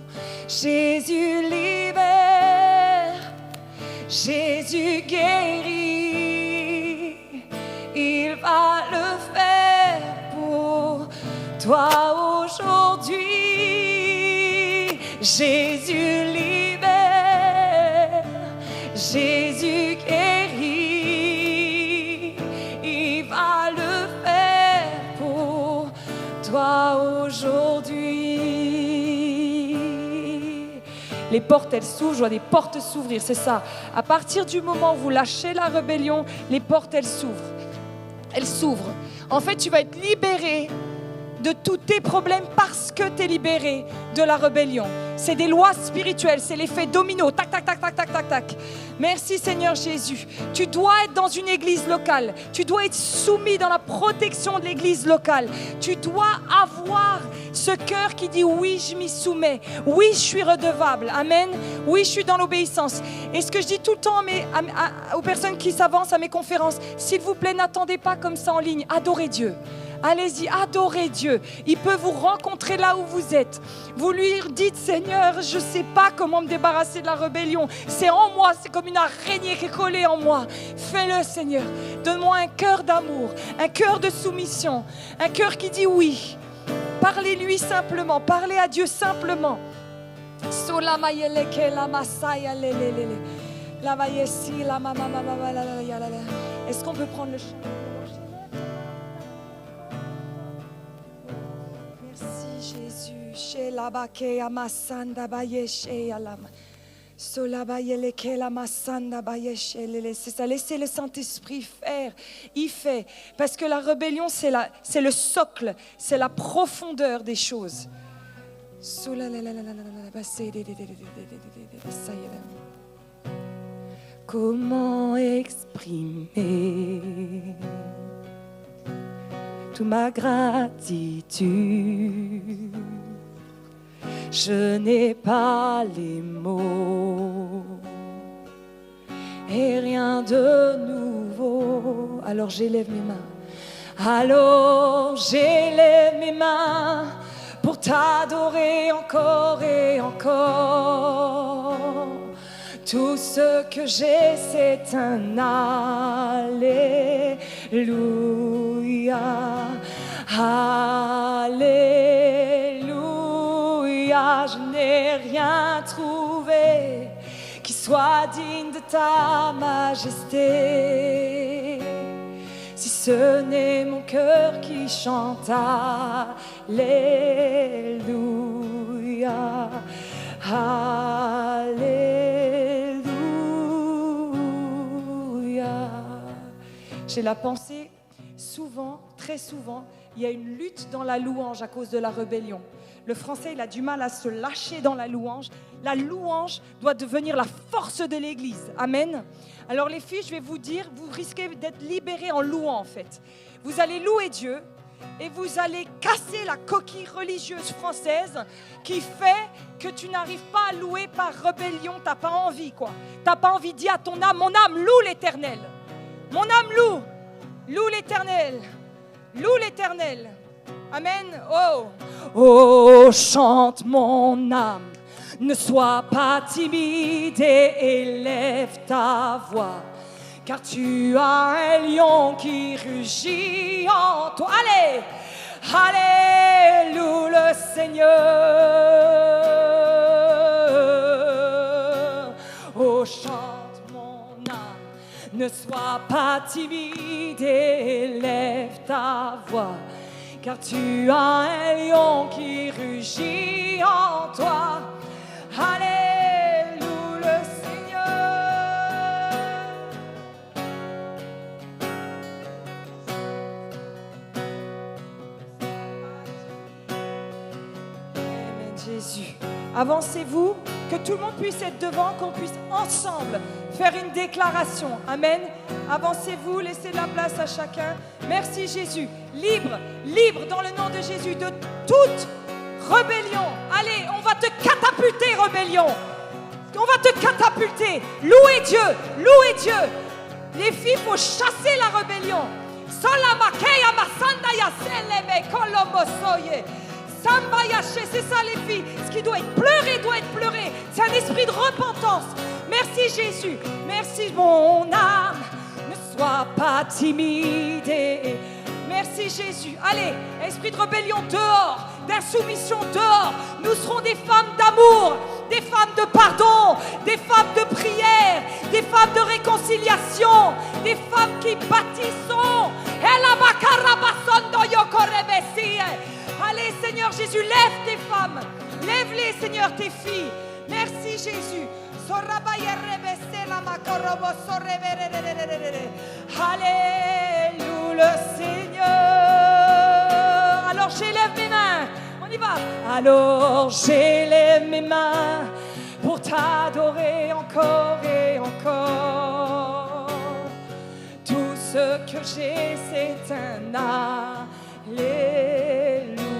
Jésus libère, Jésus guérit, il va le faire pour toi aujourd'hui. Jésus libère, Jésus guérit, il va le faire pour toi aujourd'hui. Les portes, elles s'ouvrent, je vois des portes s'ouvrir, c'est ça. À partir du moment où vous lâchez la rébellion, les portes, elles s'ouvrent. Elles s'ouvrent. En fait, tu vas être libéré de tous tes problèmes parce que tu es libéré de la rébellion. C'est des lois spirituelles, c'est l'effet domino. Tac, tac, tac, tac, tac, tac, tac. Merci Seigneur Jésus. Tu dois être dans une église locale. Tu dois être soumis dans la protection de l'église locale. Tu dois avoir ce cœur qui dit oui, je m'y soumets. Oui, je suis redevable. Amen. Oui, je suis dans l'obéissance. Et ce que je dis tout le temps aux personnes qui s'avancent à mes conférences, s'il vous plaît, n'attendez pas comme ça en ligne. Adorez Dieu. Allez-y, adorez Dieu. Il peut vous rencontrer là où vous êtes. Vous lui dites, Seigneur, je ne sais pas comment me débarrasser de la rébellion. C'est en moi, c'est comme une araignée qui est collée en moi. Fais-le, Seigneur. Donne-moi un cœur d'amour, un cœur de soumission, un cœur qui dit oui. Parlez-lui simplement, parlez à Dieu simplement. Est-ce qu'on peut prendre le chant? Merci Jésus. C'est ça, laissez le Saint-Esprit faire. Il fait. Parce que la rébellion, c'est le socle, c'est la profondeur des choses. Comment exprimer toute ma gratitude? Je n'ai pas les mots et rien de nouveau. Alors j'élève mes mains. Alors j'élève mes mains pour t'adorer encore et encore. Tout ce que j'ai, c'est un Alléluia. Alléluia. Je n'ai rien trouvé qui soit digne de ta majesté. Si ce n'est mon cœur qui chante Alléluia. Alléluia. J'ai la pensée, souvent, très souvent, il y a une lutte dans la louange à cause de la rébellion. Le français, il a du mal à se lâcher dans la louange. La louange doit devenir la force de l'Église. Amen. Alors les filles, je vais vous dire, vous risquez d'être libérées en louant en fait. Vous allez louer Dieu et vous allez casser la coquille religieuse française qui fait que tu n'arrives pas à louer par rébellion. Tu n'as pas envie quoi. Tu n'as pas envie de dire à ton âme, mon âme loue l'Éternel. Mon âme loue l'Éternel. Loue l'Éternel. Amen. Oh, oh, chante mon âme. Ne sois pas timide et élève ta voix, car tu as un lion qui rugit en toi. Allez, alléluia le Seigneur. Oh, chante mon âme, ne sois pas timide et élève ta voix, car tu as un lion qui rugit en toi. Alléluia le Seigneur. Amen Jésus. Avancez-vous, que tout le monde puisse être devant, qu'on puisse ensemble faire une déclaration. Amen. Avancez-vous, laissez la place à chacun. Merci Jésus. Libre, libre dans le nom de Jésus de toute rébellion. Allez, on va te catapulter, rébellion. On va te catapulter. Louez Dieu, louez Dieu. Les filles, il faut chasser la rébellion. C'est ça les filles. Ce qui doit être pleuré, doit être pleuré. C'est un esprit de repentance. Merci Jésus. Merci mon âme. Ne sois pas timide. Merci Jésus. Allez, esprit de rébellion dehors, d'insoumission dehors. Nous serons des femmes d'amour, des femmes de pardon, des femmes de prière, des femmes de réconciliation, des femmes qui bâtissons. Allez Seigneur Jésus, lève tes femmes, lève-les Seigneur tes filles. Merci Jésus. Alléluia Seigneur. Alors j'élève mes mains. On y va. Alors j'élève mes mains pour t'adorer encore et encore. Tout ce que j'ai, c'est un Alléluia.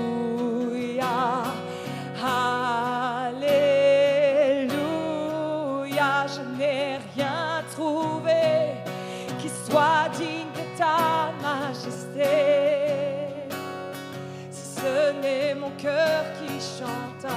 Alléluia. Je n'ai rien trouvé qui soit digne de ta majesté. cœur qui chante.